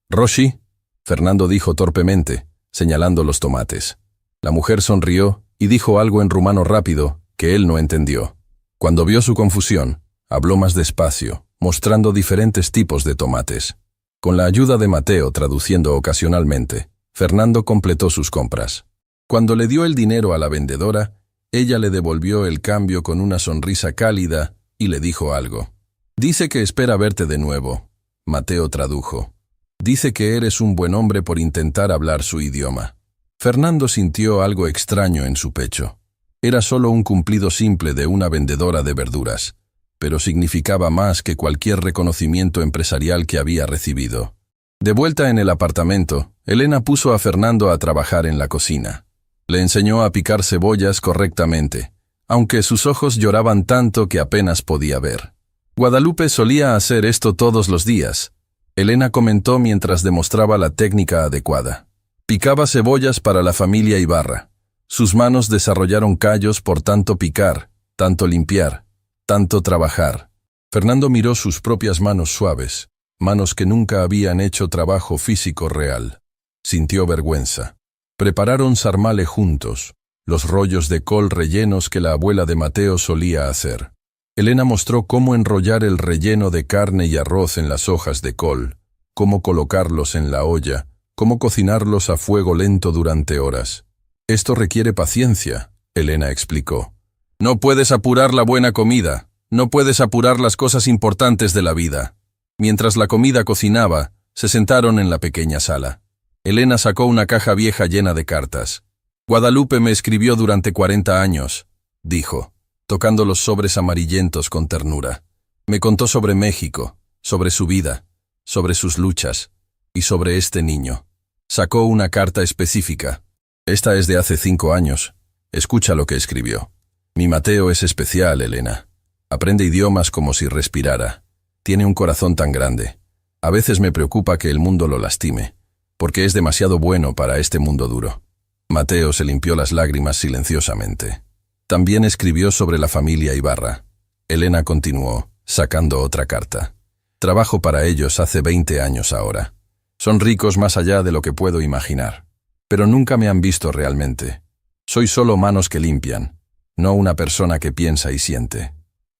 ¿Roshi? Fernando dijo torpemente, señalando los tomates. La mujer sonrió y dijo algo en rumano rápido que él no entendió. Cuando vio su confusión, habló más despacio, mostrando diferentes tipos de tomates. Con la ayuda de Mateo traduciendo ocasionalmente, Fernando completó sus compras. Cuando le dio el dinero a la vendedora, ella le devolvió el cambio con una sonrisa cálida y le dijo algo. Dice que espera verte de nuevo. Mateo tradujo. Dice que eres un buen hombre por intentar hablar su idioma. Fernando sintió algo extraño en su pecho. Era solo un cumplido simple de una vendedora de verduras, pero significaba más que cualquier reconocimiento empresarial que había recibido. De vuelta en el apartamento, Elena puso a Fernando a trabajar en la cocina. Le enseñó a picar cebollas correctamente, aunque sus ojos lloraban tanto que apenas podía ver. Guadalupe solía hacer esto todos los días, Elena comentó mientras demostraba la técnica adecuada. Picaba cebollas para la familia Ibarra. Sus manos desarrollaron callos por tanto picar, tanto limpiar, tanto trabajar. Fernando miró sus propias manos suaves, manos que nunca habían hecho trabajo físico real. Sintió vergüenza. Prepararon sarmale juntos, los rollos de col rellenos que la abuela de Mateo solía hacer. Elena mostró cómo enrollar el relleno de carne y arroz en las hojas de col, cómo colocarlos en la olla, cómo cocinarlos a fuego lento durante horas. Esto requiere paciencia, Elena explicó. No puedes apurar la buena comida, no puedes apurar las cosas importantes de la vida. Mientras la comida cocinaba, se sentaron en la pequeña sala. Elena sacó una caja vieja llena de cartas. Guadalupe me escribió durante 40 años, dijo, tocando los sobres amarillentos con ternura. Me contó sobre México, sobre su vida, sobre sus luchas, y sobre este niño. Sacó una carta específica. Esta es de hace 5 años. Escucha lo que escribió. Mi Mateo es especial, Elena. Aprende idiomas como si respirara. Tiene un corazón tan grande. A veces me preocupa que el mundo lo lastime, porque es demasiado bueno para este mundo duro. Mateo se limpió las lágrimas silenciosamente. También escribió sobre la familia Ibarra. Elena continuó, sacando otra carta. Trabajo para ellos hace 20 años ahora. Son ricos más allá de lo que puedo imaginar. Pero nunca me han visto realmente. Soy solo manos que limpian, no una persona que piensa y siente.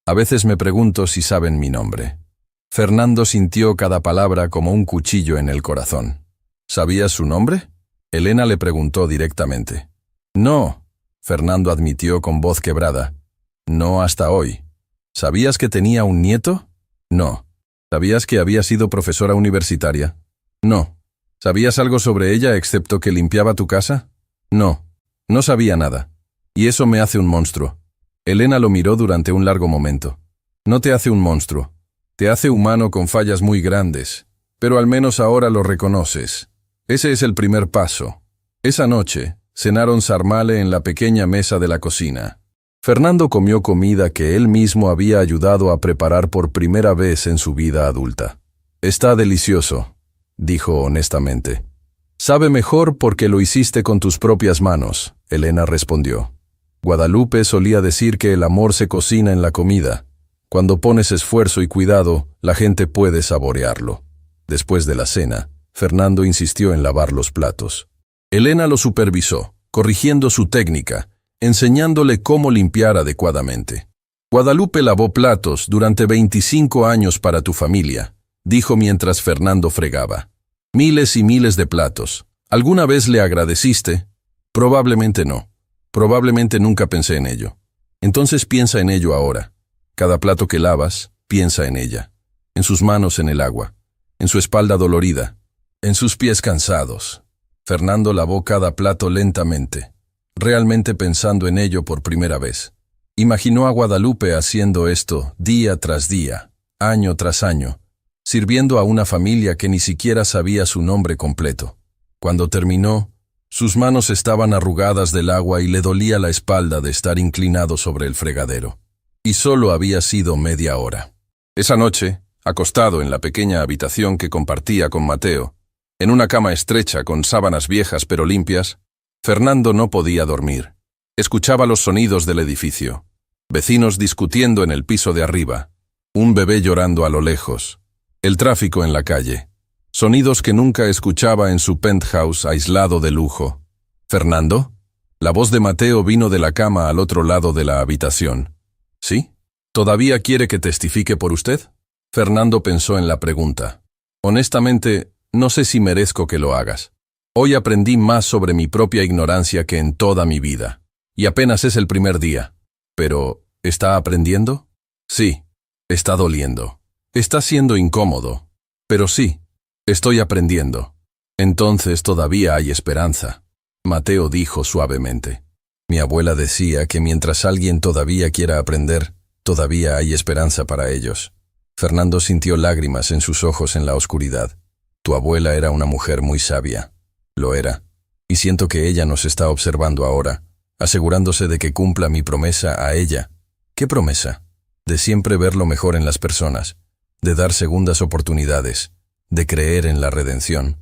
A veces me pregunto si saben mi nombre. Fernando sintió cada palabra como un cuchillo en el corazón. ¿Sabías su nombre? Elena le preguntó directamente. No, Fernando admitió con voz quebrada. No hasta hoy. ¿Sabías que tenía un nieto? No. ¿Sabías que había sido profesora universitaria? No. ¿Sabías algo sobre ella excepto que limpiaba tu casa? No. No sabía nada. Y eso me hace un monstruo. Elena lo miró durante un largo momento. No te hace un monstruo. Te hace humano con fallas muy grandes. Pero al menos ahora lo reconoces. Ese es el primer paso. Esa noche, cenaron sarmale en la pequeña mesa de la cocina. Fernando comió comida que él mismo había ayudado a preparar por primera vez en su vida adulta. Está delicioso, dijo honestamente. Sabe mejor porque lo hiciste con tus propias manos, Elena respondió. Guadalupe solía decir que el amor se cocina en la comida. Cuando pones esfuerzo y cuidado, la gente puede saborearlo. Después de la cena, Fernando insistió en lavar los platos. Elena lo supervisó, corrigiendo su técnica, enseñándole cómo limpiar adecuadamente. Guadalupe lavó platos durante 25 años para tu familia, dijo mientras Fernando fregaba. Miles y miles de platos. ¿Alguna vez le agradeciste? Probablemente no. Probablemente nunca pensé en ello. Entonces piensa en ello ahora. Cada plato que lavas, piensa en ella. En sus manos en el agua. En su espalda dolorida. En sus pies cansados. Fernando lavó cada plato lentamente, realmente pensando en ello por primera vez. Imaginó a Guadalupe haciendo esto día tras día, año tras año, sirviendo a una familia que ni siquiera sabía su nombre completo. Cuando terminó, sus manos estaban arrugadas del agua y le dolía la espalda de estar inclinado sobre el fregadero. Y solo había sido media hora. Esa noche, acostado en la pequeña habitación que compartía con Mateo, en una cama estrecha con sábanas viejas pero limpias, Fernando no podía dormir. Escuchaba los sonidos del edificio, vecinos discutiendo en el piso de arriba, un bebé llorando a lo lejos, el tráfico en la calle, sonidos que nunca escuchaba en su penthouse aislado de lujo. ¿Fernando? La voz de Mateo vino de la cama al otro lado de la habitación. ¿Sí? ¿Todavía quiere que testifique por usted? Fernando pensó en la pregunta. Honestamente, no sé si merezco que lo hagas. Hoy aprendí más sobre mi propia ignorancia que en toda mi vida. Y apenas es el primer día. Pero, ¿está aprendiendo? Sí. Está doliendo. Está siendo incómodo. Pero sí, estoy aprendiendo. Entonces todavía hay esperanza. Mateo dijo suavemente. Mi abuela decía que mientras alguien todavía quiera aprender, todavía hay esperanza para ellos. Fernando sintió lágrimas en sus ojos en la oscuridad. Tu abuela era una mujer muy sabia. Lo era. Y siento que ella nos está observando ahora, asegurándose de que cumpla mi promesa a ella. ¿Qué promesa? De siempre ver lo mejor en las personas, de dar segundas oportunidades, de creer en la redención.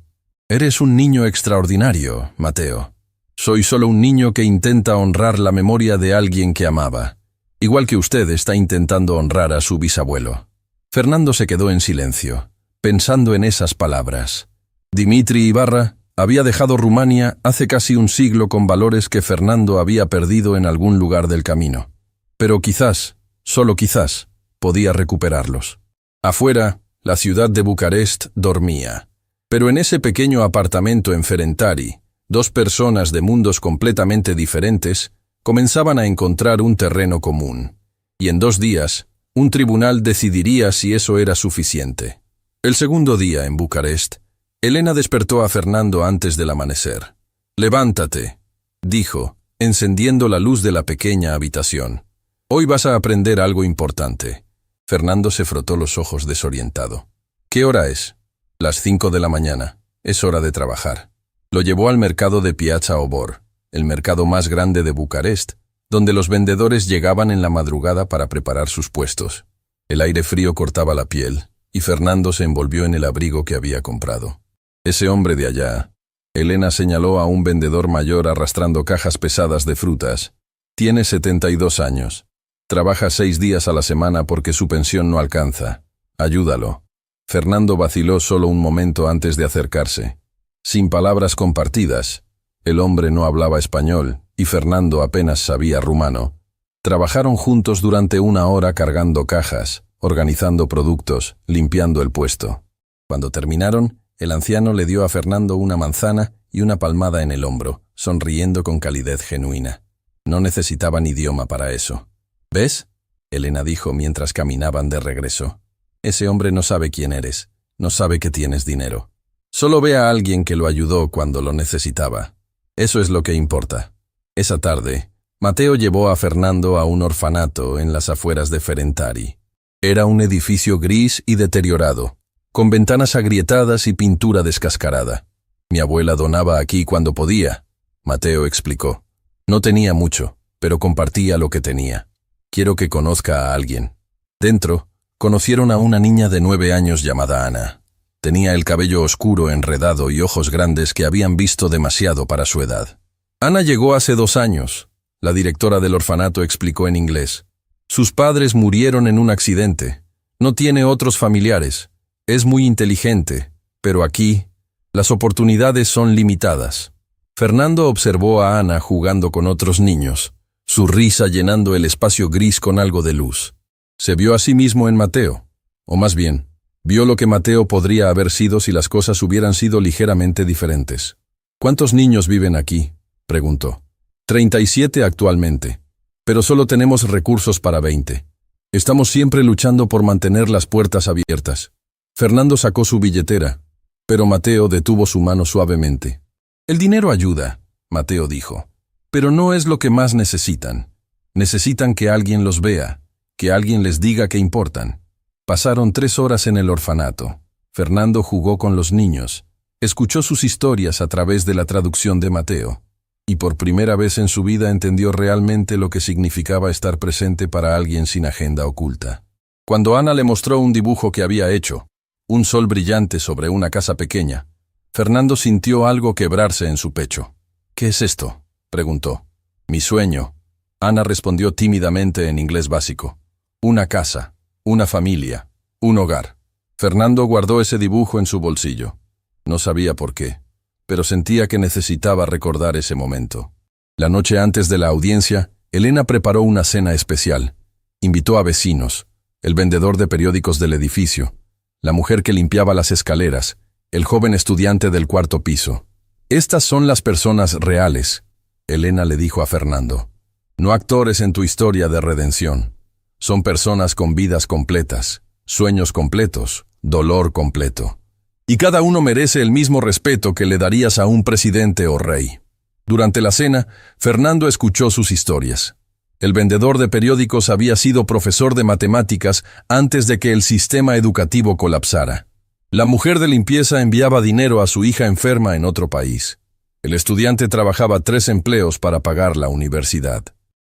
Eres un niño extraordinario, Mateo. Soy solo un niño que intenta honrar la memoria de alguien que amaba, igual que usted está intentando honrar a su bisabuelo. Fernando se quedó en silencio, pensando en esas palabras. Dimitri Ibarra había dejado Rumania hace casi un siglo con valores que Fernando había perdido en algún lugar del camino. Pero quizás, solo quizás, podía recuperarlos. Afuera, la ciudad de Bucarest dormía. Pero en ese pequeño apartamento en Ferencváros, dos personas de mundos completamente diferentes comenzaban a encontrar un terreno común. Y en 2 días, un tribunal decidiría si eso era suficiente. El segundo día en Bucarest, Elena despertó a Fernando antes del amanecer. «Levántate», dijo, encendiendo la luz de la pequeña habitación. «Hoy vas a aprender algo importante». Fernando se frotó los ojos desorientado. «¿Qué hora es?» «Las 5 de la mañana. Es hora de trabajar». Lo llevó al mercado de Piazza Obor, el mercado más grande de Bucarest, donde los vendedores llegaban en la madrugada para preparar sus puestos. El aire frío cortaba la piel, y Fernando se envolvió en el abrigo que había comprado. «Ese hombre de allá», Elena señaló a un vendedor mayor arrastrando cajas pesadas de frutas, «tiene 72 años. Trabaja 6 días a la semana porque su pensión no alcanza. Ayúdalo». Fernando vaciló solo un momento antes de acercarse. Sin palabras compartidas, el hombre no hablaba español y Fernando apenas sabía rumano. Trabajaron juntos durante 1 hora cargando cajas, organizando productos, limpiando el puesto. Cuando terminaron, el anciano le dio a Fernando una manzana y una palmada en el hombro, sonriendo con calidez genuina. No necesitaban idioma para eso. «¿Ves?», Elena dijo mientras caminaban de regreso. «Ese hombre no sabe quién eres, no sabe que tienes dinero. Solo ve a alguien que lo ayudó cuando lo necesitaba. Eso es lo que importa». Esa tarde, Mateo llevó a Fernando a un orfanato en las afueras de Ferencváros. Era un edificio gris y deteriorado, con ventanas agrietadas y pintura descascarada. «Mi abuela donaba aquí cuando podía», Mateo explicó. «No tenía mucho, pero compartía lo que tenía. Quiero que conozca a alguien». Dentro, conocieron a una niña de 9 años llamada Ana. Tenía el cabello oscuro, enredado y ojos grandes que habían visto demasiado para su edad. «Ana llegó hace 2 años», la directora del orfanato explicó en inglés. «Sus padres murieron en un accidente. No tiene otros familiares. Es muy inteligente, pero aquí, las oportunidades son limitadas». Fernando observó a Ana jugando con otros niños, su risa llenando el espacio gris con algo de luz. Se vio a sí mismo en Mateo, o más bien, vio lo que Mateo podría haber sido si las cosas hubieran sido ligeramente diferentes. «¿Cuántos niños viven aquí?», preguntó. 37 actualmente, pero solo tenemos recursos para 20. Estamos siempre luchando por mantener las puertas abiertas». Fernando sacó su billetera, pero Mateo detuvo su mano suavemente. «El dinero ayuda», Mateo dijo, «pero no es lo que más necesitan. Necesitan que alguien los vea, que alguien les diga que importan». Pasaron 3 horas en el orfanato. Fernando jugó con los niños, escuchó sus historias a través de la traducción de Mateo, y por primera vez en su vida entendió realmente lo que significaba estar presente para alguien sin agenda oculta. Cuando Ana le mostró un dibujo que había hecho, un sol brillante sobre una casa pequeña, Fernando sintió algo quebrarse en su pecho. «¿Qué es esto?», preguntó. «Mi sueño», Ana respondió tímidamente en inglés básico. «Una casa, una familia, un hogar». Fernando guardó ese dibujo en su bolsillo. No sabía por qué, pero sentía que necesitaba recordar ese momento. La noche antes de la audiencia, Elena preparó una cena especial. Invitó a vecinos, el vendedor de periódicos del edificio, la mujer que limpiaba las escaleras, el joven estudiante del 4º piso. «Estas son las personas reales», Elena le dijo a Fernando. «No actores en tu historia de redención. Son personas con vidas completas, sueños completos, dolor completo. Y cada uno merece el mismo respeto que le darías a un presidente o rey». Durante la cena, Fernando escuchó sus historias. El vendedor de periódicos había sido profesor de matemáticas antes de que el sistema educativo colapsara. La mujer de limpieza enviaba dinero a su hija enferma en otro país. El estudiante trabajaba 3 empleos para pagar la universidad.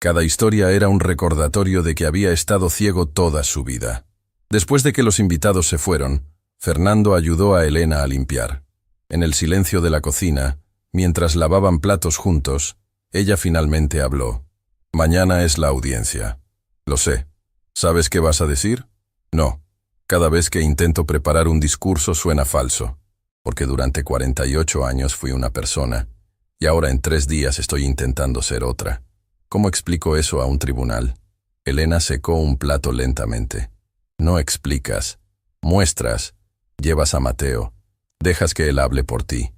Cada historia era un recordatorio de que había estado ciego toda su vida. Después de que los invitados se fueron, Fernando ayudó a Elena a limpiar. En el silencio de la cocina, mientras lavaban platos juntos, ella finalmente habló. «Mañana es la audiencia. Lo sé. ¿Sabes qué vas a decir? No. Cada vez que intento preparar un discurso suena falso, porque durante 48 años fui una persona, y ahora en 3 días estoy intentando ser otra. ¿Cómo explico eso a un tribunal?» Elena secó un plato lentamente. «No explicas. Muestras. Llevas a Mateo. Dejas que él hable por ti.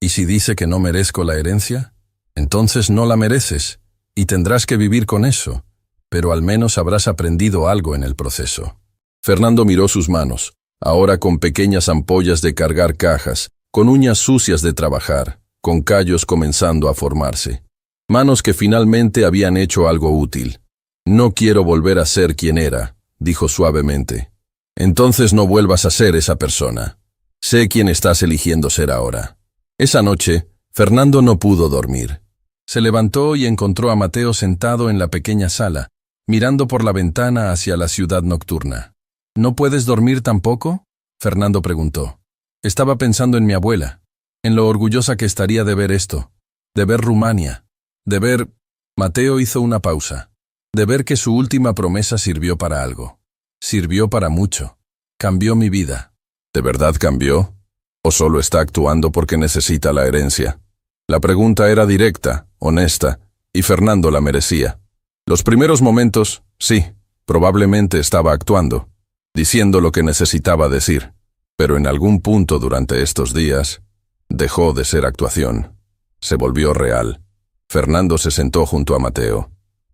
¿Y si dice que no merezco la herencia? Entonces no la mereces, y tendrás que vivir con eso, pero al menos habrás aprendido algo en el proceso». Fernando miró sus manos, ahora con pequeñas ampollas de cargar cajas, con uñas sucias de trabajar, con callos comenzando a formarse. Manos que finalmente habían hecho algo útil. «No quiero volver a ser quien era», dijo suavemente. «Entonces no vuelvas a ser esa persona. Sé quién estás eligiendo ser ahora». Esa noche, Fernando no pudo dormir. Se levantó y encontró a Mateo sentado en la pequeña sala, mirando por la ventana hacia la ciudad nocturna. «¿No puedes dormir tampoco?», Fernando preguntó. «Estaba pensando en mi abuela, en lo orgullosa que estaría de ver esto, de ver Rumania, de ver...». Mateo hizo una pausa. «De ver que su última promesa sirvió para algo. Sirvió para mucho. Cambió mi vida». «¿De verdad cambió? ¿O solo está actuando porque necesita la herencia?». La pregunta era directa, honesta, y Fernando la merecía. Los primeros momentos, sí, probablemente estaba actuando, diciendo lo que necesitaba decir, pero en algún punto durante estos días, dejó de ser actuación. Se volvió real. Fernando se sentó junto a Mateo.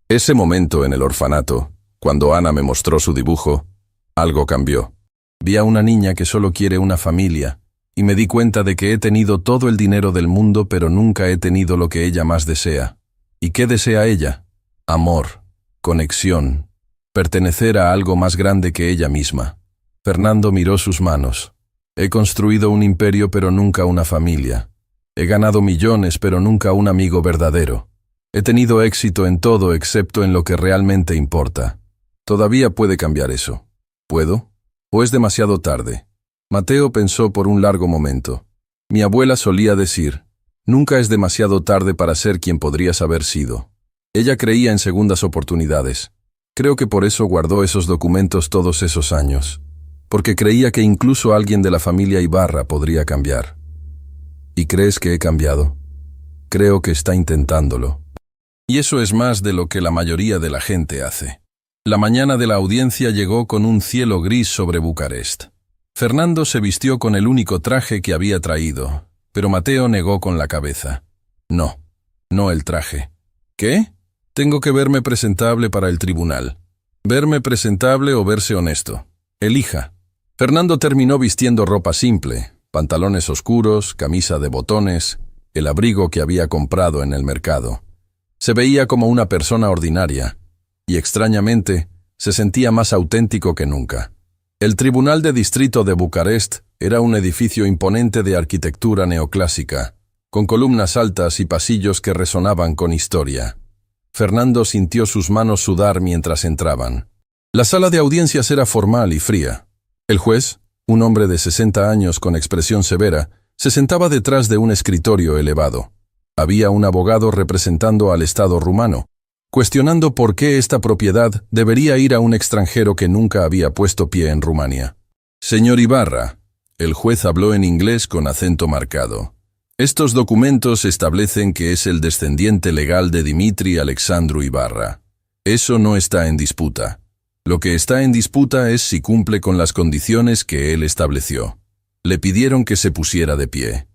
Ese momento en el orfanato, cuando Ana me mostró su dibujo, algo cambió. Vi a una niña que solo quiere una familia, y me di cuenta de que he tenido todo el dinero del mundo, pero nunca he tenido lo que ella más desea. ¿Y qué desea ella? Amor, conexión, pertenecer a algo más grande que ella misma. Fernando miró sus manos. He construido un imperio, pero nunca una familia. He ganado millones, pero nunca un amigo verdadero. He tenido éxito en todo excepto en lo que realmente importa. Todavía puede cambiar eso. ¿Puedo? ¿O es demasiado tarde? Mateo pensó por un largo momento. Mi abuela solía decir, nunca es demasiado tarde para ser quien podrías haber sido. Ella creía en segundas oportunidades. Creo que por eso guardó esos documentos todos esos años, porque creía que incluso alguien de la familia Ibarra podría cambiar. ¿Y crees que he cambiado? Creo que está intentándolo. Y eso es más de lo que la mayoría de la gente hace. La mañana de la audiencia llegó con un cielo gris sobre Bucarest. Fernando se vistió con el único traje que había traído, pero Mateo negó con la cabeza. No, no el traje. ¿Qué? Tengo que verme presentable para el tribunal. Verme presentable o verse honesto. Elija. Fernando terminó vistiendo ropa simple, pantalones oscuros, camisa de botones, el abrigo que había comprado en el mercado. Se veía como una persona ordinaria, y extrañamente se sentía más auténtico que nunca. El Tribunal de Distrito de Bucarest era un edificio imponente de arquitectura neoclásica, con columnas altas y pasillos que resonaban con historia. Fernando sintió sus manos sudar mientras entraban. La sala de audiencias era formal y fría. El juez, un hombre de 60 años con expresión severa, se sentaba detrás de un escritorio elevado. Había un abogado representando al Estado rumano, cuestionando por qué esta propiedad debería ir a un extranjero que nunca había puesto pie en Rumania. Señor Ibarra, el juez habló en inglés con acento marcado. Estos documentos establecen que es el descendiente legal de Dimitri Alexandru Ibarra. Eso no está en disputa. Lo que está en disputa es si cumple con las condiciones que él estableció. Le pidieron que se pusiera de pie.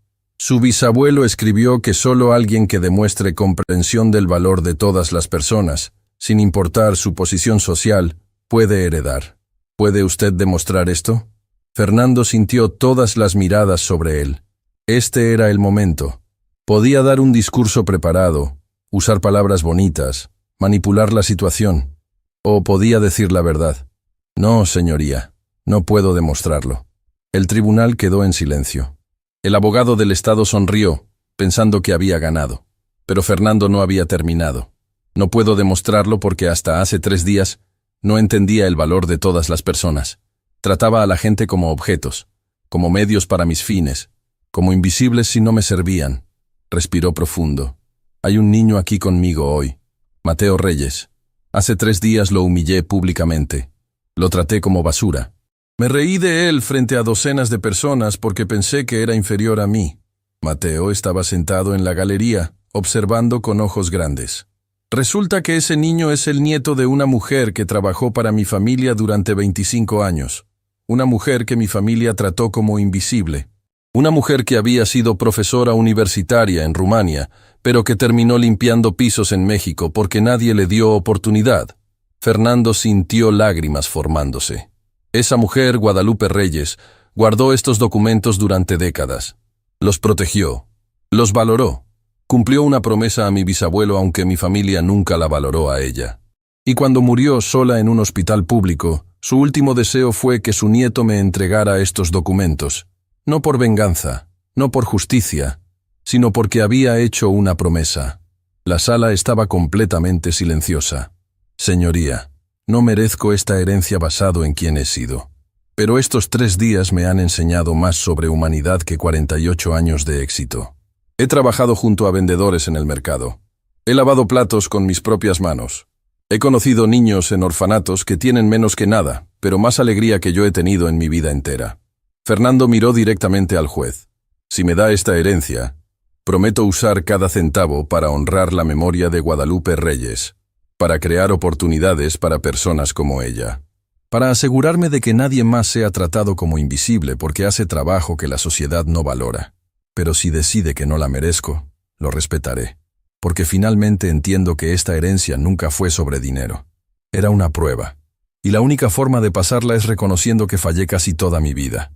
Su bisabuelo escribió que solo alguien que demuestre comprensión del valor de todas las personas, sin importar su posición social, puede heredar. ¿Puede usted demostrar esto? Fernando sintió todas las miradas sobre él. Este era el momento. Podía dar un discurso preparado, usar palabras bonitas, manipular la situación. O podía decir la verdad. No, señoría, no puedo demostrarlo. El tribunal quedó en silencio. El abogado del Estado sonrió, pensando que había ganado. Pero Fernando no había terminado. No puedo demostrarlo porque hasta hace 3 días no entendía el valor de todas las personas. Trataba a la gente como objetos, como medios para mis fines, como invisibles si no me servían. Respiró profundo. Hay un niño aquí conmigo hoy, Mateo Reyes. Hace 3 días lo humillé públicamente. Lo traté como basura. Me reí de él frente a docenas de personas porque pensé que era inferior a mí. Mateo estaba sentado en la galería, observando con ojos grandes. Resulta que ese niño es el nieto de una mujer que trabajó para mi familia durante 25 años. Una mujer que mi familia trató como invisible. Una mujer que había sido profesora universitaria en Rumania, pero que terminó limpiando pisos en México porque nadie le dio oportunidad. Fernando sintió lágrimas formándose. Esa mujer, Guadalupe Reyes, guardó estos documentos durante décadas. Los protegió. Los valoró. Cumplió una promesa a mi bisabuelo aunque mi familia nunca la valoró a ella. Y cuando murió sola en un hospital público, su último deseo fue que su nieto me entregara estos documentos. No por venganza, no por justicia, sino porque había hecho una promesa. La sala estaba completamente silenciosa. Señoría, no merezco esta herencia basado en quién he sido. Pero estos 3 días me han enseñado más sobre humanidad que 48 años de éxito. He trabajado junto a vendedores en el mercado. He lavado platos con mis propias manos. He conocido niños en orfanatos que tienen menos que nada, pero más alegría que yo he tenido en mi vida entera. Fernando miró directamente al juez. Si me da esta herencia, prometo usar cada centavo para honrar la memoria de Guadalupe Reyes, para crear oportunidades para personas como ella, para asegurarme de que nadie más sea tratado como invisible porque hace trabajo que la sociedad no valora. Pero si decide que no la merezco, lo respetaré, porque finalmente entiendo que esta herencia nunca fue sobre dinero. Era una prueba, y la única forma de pasarla es reconociendo que fallé casi toda mi vida.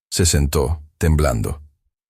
Se sentó, temblando.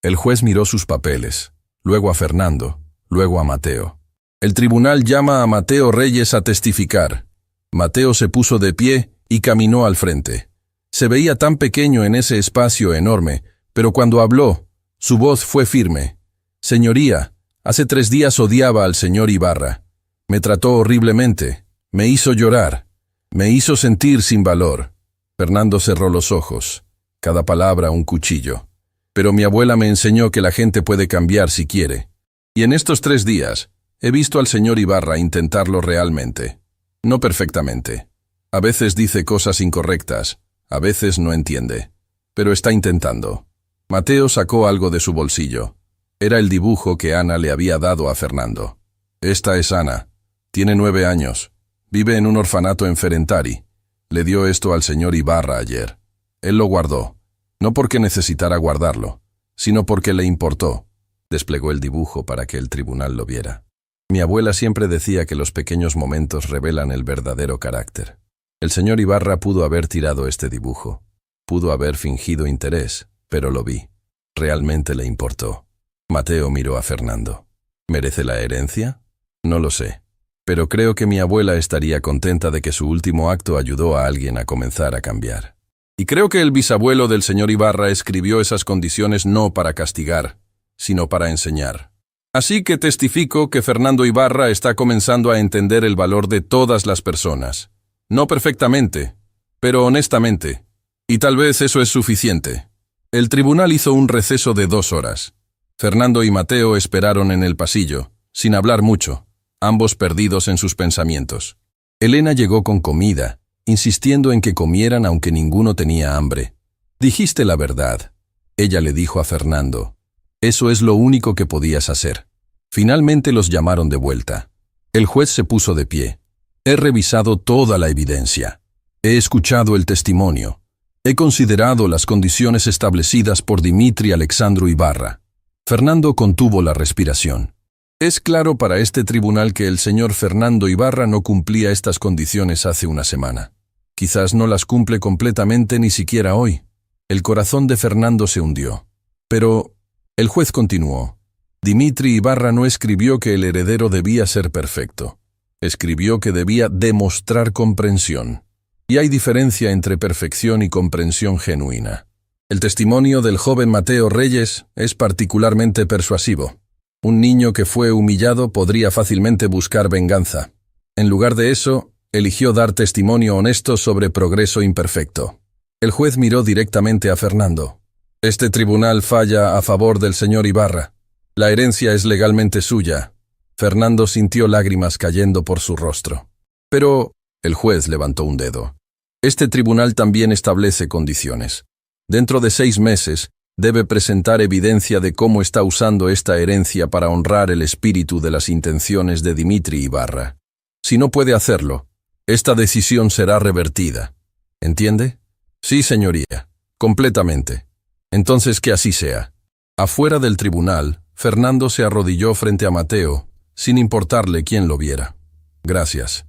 El juez miró sus papeles, luego a Fernando, luego a Mateo. El tribunal llama a Mateo Reyes a testificar. Mateo se puso de pie y caminó al frente. Se veía tan pequeño en ese espacio enorme, pero cuando habló, su voz fue firme. Señoría, hace 3 días odiaba al señor Ibarra. Me trató horriblemente, me hizo llorar, me hizo sentir sin valor. Fernando cerró los ojos, cada palabra un cuchillo. Pero mi abuela me enseñó que la gente puede cambiar si quiere. Y en estos 3 días, he visto al señor Ibarra intentarlo realmente. No perfectamente. A veces dice cosas incorrectas, a veces no entiende. Pero está intentando. Mateo sacó algo de su bolsillo. Era el dibujo que Ana le había dado a Fernando. Esta es Ana. Tiene 9 años. Vive en un orfanato en Ferentari. Le dio esto al señor Ibarra ayer. Él lo guardó. No porque necesitara guardarlo, sino porque le importó. Desplegó el dibujo para que el tribunal lo viera. Mi abuela siempre decía que los pequeños momentos revelan el verdadero carácter. El señor Ibarra pudo haber tirado este dibujo. Pudo haber fingido interés, pero lo vi. Realmente le importó. Mateo miró a Fernando. ¿Merece la herencia? No lo sé. Pero creo que mi abuela estaría contenta de que su último acto ayudó a alguien a comenzar a cambiar. Y creo que el bisabuelo del señor Ibarra escribió esas condiciones no para castigar, sino para enseñar. Así que testifico que Fernando Ibarra está comenzando a entender el valor de todas las personas. No perfectamente, pero honestamente. Y tal vez eso es suficiente. El tribunal hizo un receso de 2 horas. Fernando y Mateo esperaron en el pasillo, sin hablar mucho, ambos perdidos en sus pensamientos. Elena llegó con comida, insistiendo en que comieran aunque ninguno tenía hambre. «Dijiste la verdad», ella le dijo a Fernando. «Eso es lo único que podías hacer». Finalmente los llamaron de vuelta. El juez se puso de pie. «He revisado toda la evidencia. He escuchado el testimonio. He considerado las condiciones establecidas por Dimitri Alexandru Ibarra». Fernando contuvo la respiración. «Es claro para este tribunal que el señor Fernando Ibarra no cumplía estas condiciones hace una semana. Quizás no las cumple completamente ni siquiera hoy». El corazón de Fernando se hundió. Pero el juez continuó. «Dimitri Ibarra no escribió que el heredero debía ser perfecto. Escribió que debía demostrar comprensión. Y hay diferencia entre perfección y comprensión genuina. El testimonio del joven Mateo Reyes es particularmente persuasivo. Un niño que fue humillado podría fácilmente buscar venganza. En lugar de eso, eligió dar testimonio honesto sobre progreso imperfecto». El juez miró directamente a Fernando. «Este tribunal falla a favor del señor Ibarra. La herencia es legalmente suya». Fernando sintió lágrimas cayendo por su rostro. «Pero», el juez levantó un dedo, «este tribunal también establece condiciones. Dentro de 6 meses, debe presentar evidencia de cómo está usando esta herencia para honrar el espíritu de las intenciones de Dimitri Ibarra. Si no puede hacerlo, esta decisión será revertida. ¿Entiende?». «Sí, señoría, completamente». «Entonces que así sea». Afuera del tribunal, Fernando se arrodilló frente a Mateo, sin importarle quién lo viera. «Gracias.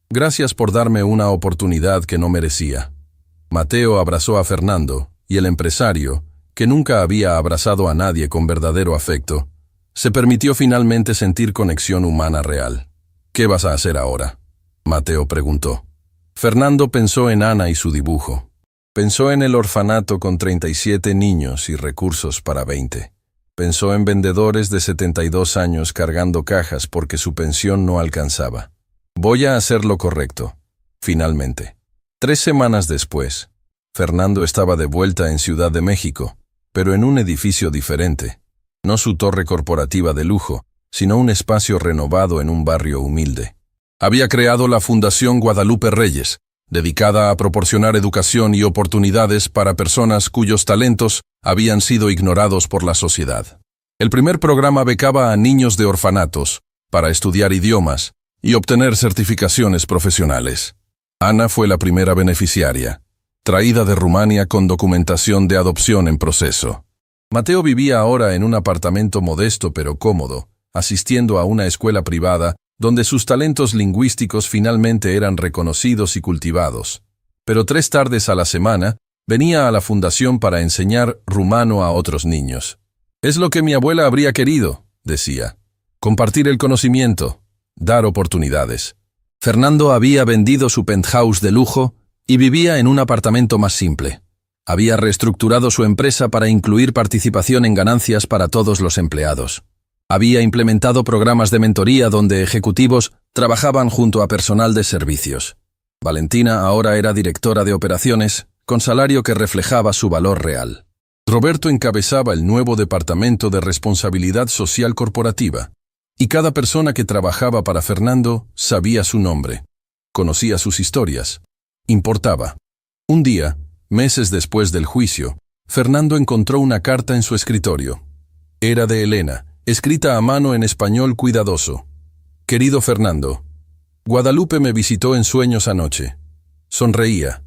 Gracias por darme una oportunidad que no merecía». Mateo abrazó a Fernando, y el empresario, que nunca había abrazado a nadie con verdadero afecto, se permitió finalmente sentir conexión humana real. «¿Qué vas a hacer ahora?», Mateo preguntó. Fernando pensó en Ana y su dibujo. Pensó en el orfanato con 37 niños y recursos para 20. Pensó en vendedores de 72 años cargando cajas porque su pensión no alcanzaba. «Voy a hacer lo correcto», finalmente. 3 semanas después, Fernando estaba de vuelta en Ciudad de México, pero en un edificio diferente. No su torre corporativa de lujo, sino un espacio renovado en un barrio humilde. Había creado la Fundación Guadalupe Reyes, dedicada a proporcionar educación y oportunidades para personas cuyos talentos habían sido ignorados por la sociedad. El primer programa becaba a niños de orfanatos para estudiar idiomas y obtener certificaciones profesionales. Ana fue la primera beneficiaria, traída de Rumania con documentación de adopción en proceso. Mateo vivía ahora en un apartamento modesto pero cómodo, asistiendo a una escuela privada donde sus talentos lingüísticos finalmente eran reconocidos y cultivados. Pero 3 tardes a la semana venía a la fundación para enseñar rumano a otros niños. «Es lo que mi abuela habría querido», decía. «Compartir el conocimiento, dar oportunidades». Fernando había vendido su penthouse de lujo y vivía en un apartamento más simple. Había reestructurado su empresa para incluir participación en ganancias para todos los empleados. Había implementado programas de mentoría donde ejecutivos trabajaban junto a personal de servicios. Valentina ahora era directora de operaciones, con salario que reflejaba su valor real. Roberto encabezaba el nuevo departamento de responsabilidad social corporativa, y cada persona que trabajaba para Fernando sabía su nombre, conocía sus historias, importaba. Un día, meses después del juicio, Fernando encontró una carta en su escritorio. Era de Elena, escrita a mano en español cuidadoso. «Querido Fernando, Guadalupe me visitó en sueños anoche. Sonreía.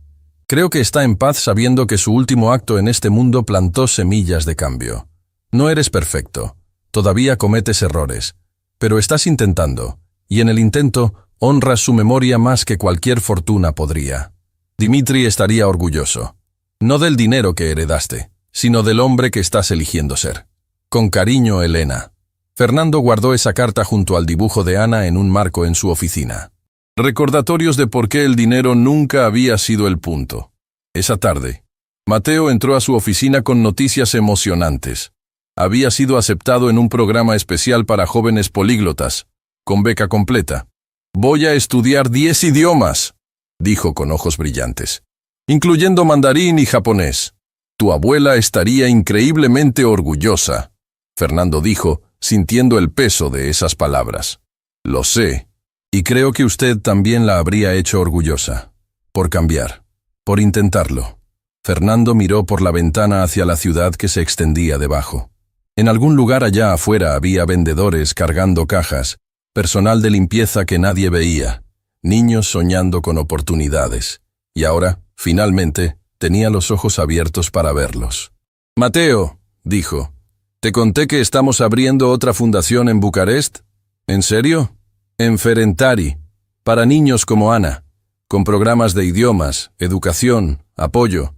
Creo que está en paz sabiendo que su último acto en este mundo plantó semillas de cambio. No eres perfecto, todavía cometes errores, pero estás intentando, y en el intento honras su memoria más que cualquier fortuna podría. Dimitri estaría orgulloso, no del dinero que heredaste, sino del hombre que estás eligiendo ser. Con cariño, Elena». Fernando guardó esa carta junto al dibujo de Ana en un marco en su oficina. Recordatorios de por qué el dinero nunca había sido el punto. Esa tarde, Mateo entró a su oficina con noticias emocionantes. Había sido aceptado en un programa especial para jóvenes políglotas, con beca completa. «Voy a estudiar 10 idiomas», dijo con ojos brillantes, «incluyendo mandarín y japonés. Tu abuela estaría increíblemente orgullosa», Fernando dijo, sintiendo el peso de esas palabras. «Lo sé, y creo que usted también la habría hecho orgullosa. Por cambiar, por intentarlo». Fernando miró por la ventana hacia la ciudad que se extendía debajo. En algún lugar allá afuera había vendedores cargando cajas, personal de limpieza que nadie veía, niños soñando con oportunidades. Y ahora, finalmente, tenía los ojos abiertos para verlos. «Mateo», dijo, «¿te conté que estamos abriendo otra fundación en Bucarest? ¿En serio? En Ferencváros, para niños como Ana, con programas de idiomas, educación, apoyo.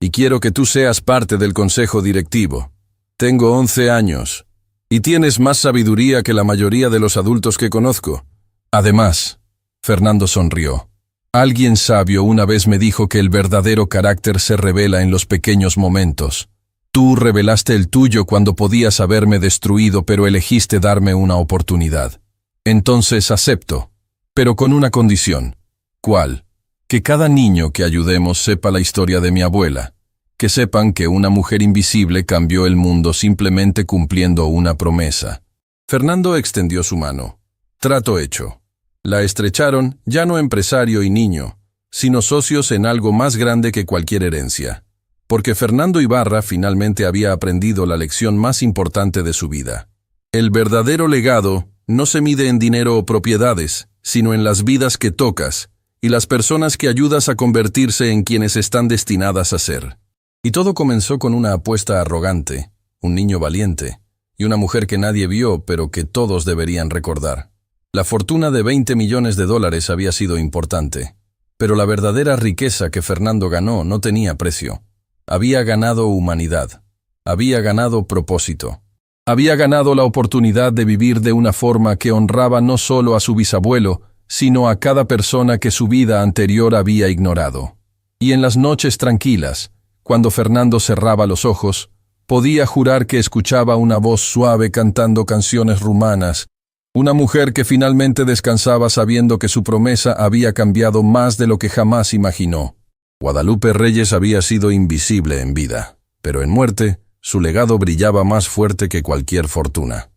Y quiero que tú seas parte del consejo directivo. Tengo 11 años, y tienes más sabiduría que la mayoría de los adultos que conozco. Además», Fernando sonrió, «alguien sabio una vez me dijo que el verdadero carácter se revela en los pequeños momentos. Tú revelaste el tuyo cuando podías haberme destruido, pero elegiste darme una oportunidad. Entonces acepto, pero con una condición». «¿Cuál?» «Que cada niño que ayudemos sepa la historia de mi abuela, que sepan que una mujer invisible cambió el mundo simplemente cumpliendo una promesa». Fernando extendió su mano. Trato hecho. La estrecharon, ya no empresario y niño, sino socios en algo más grande que cualquier herencia. Porque Fernando Ibarra finalmente había aprendido la lección más importante de su vida. El verdadero legado no se mide en dinero o propiedades, sino en las vidas que tocas y las personas que ayudas a convertirse en quienes están destinadas a ser. Y todo comenzó con una apuesta arrogante, un niño valiente, y una mujer que nadie vio pero que todos deberían recordar. La fortuna de $20 millones había sido importante, pero la verdadera riqueza que Fernando ganó no tenía precio. Había ganado humanidad, había ganado propósito, había ganado la oportunidad de vivir de una forma que honraba no solo a su bisabuelo, sino a cada persona que su vida anterior había ignorado. Y en las noches tranquilas, cuando Fernando cerraba los ojos, podía jurar que escuchaba una voz suave cantando canciones rumanas, una mujer que finalmente descansaba sabiendo que su promesa había cambiado más de lo que jamás imaginó. Guadalupe Reyes había sido invisible en vida, pero en muerte, su legado brillaba más fuerte que cualquier fortuna.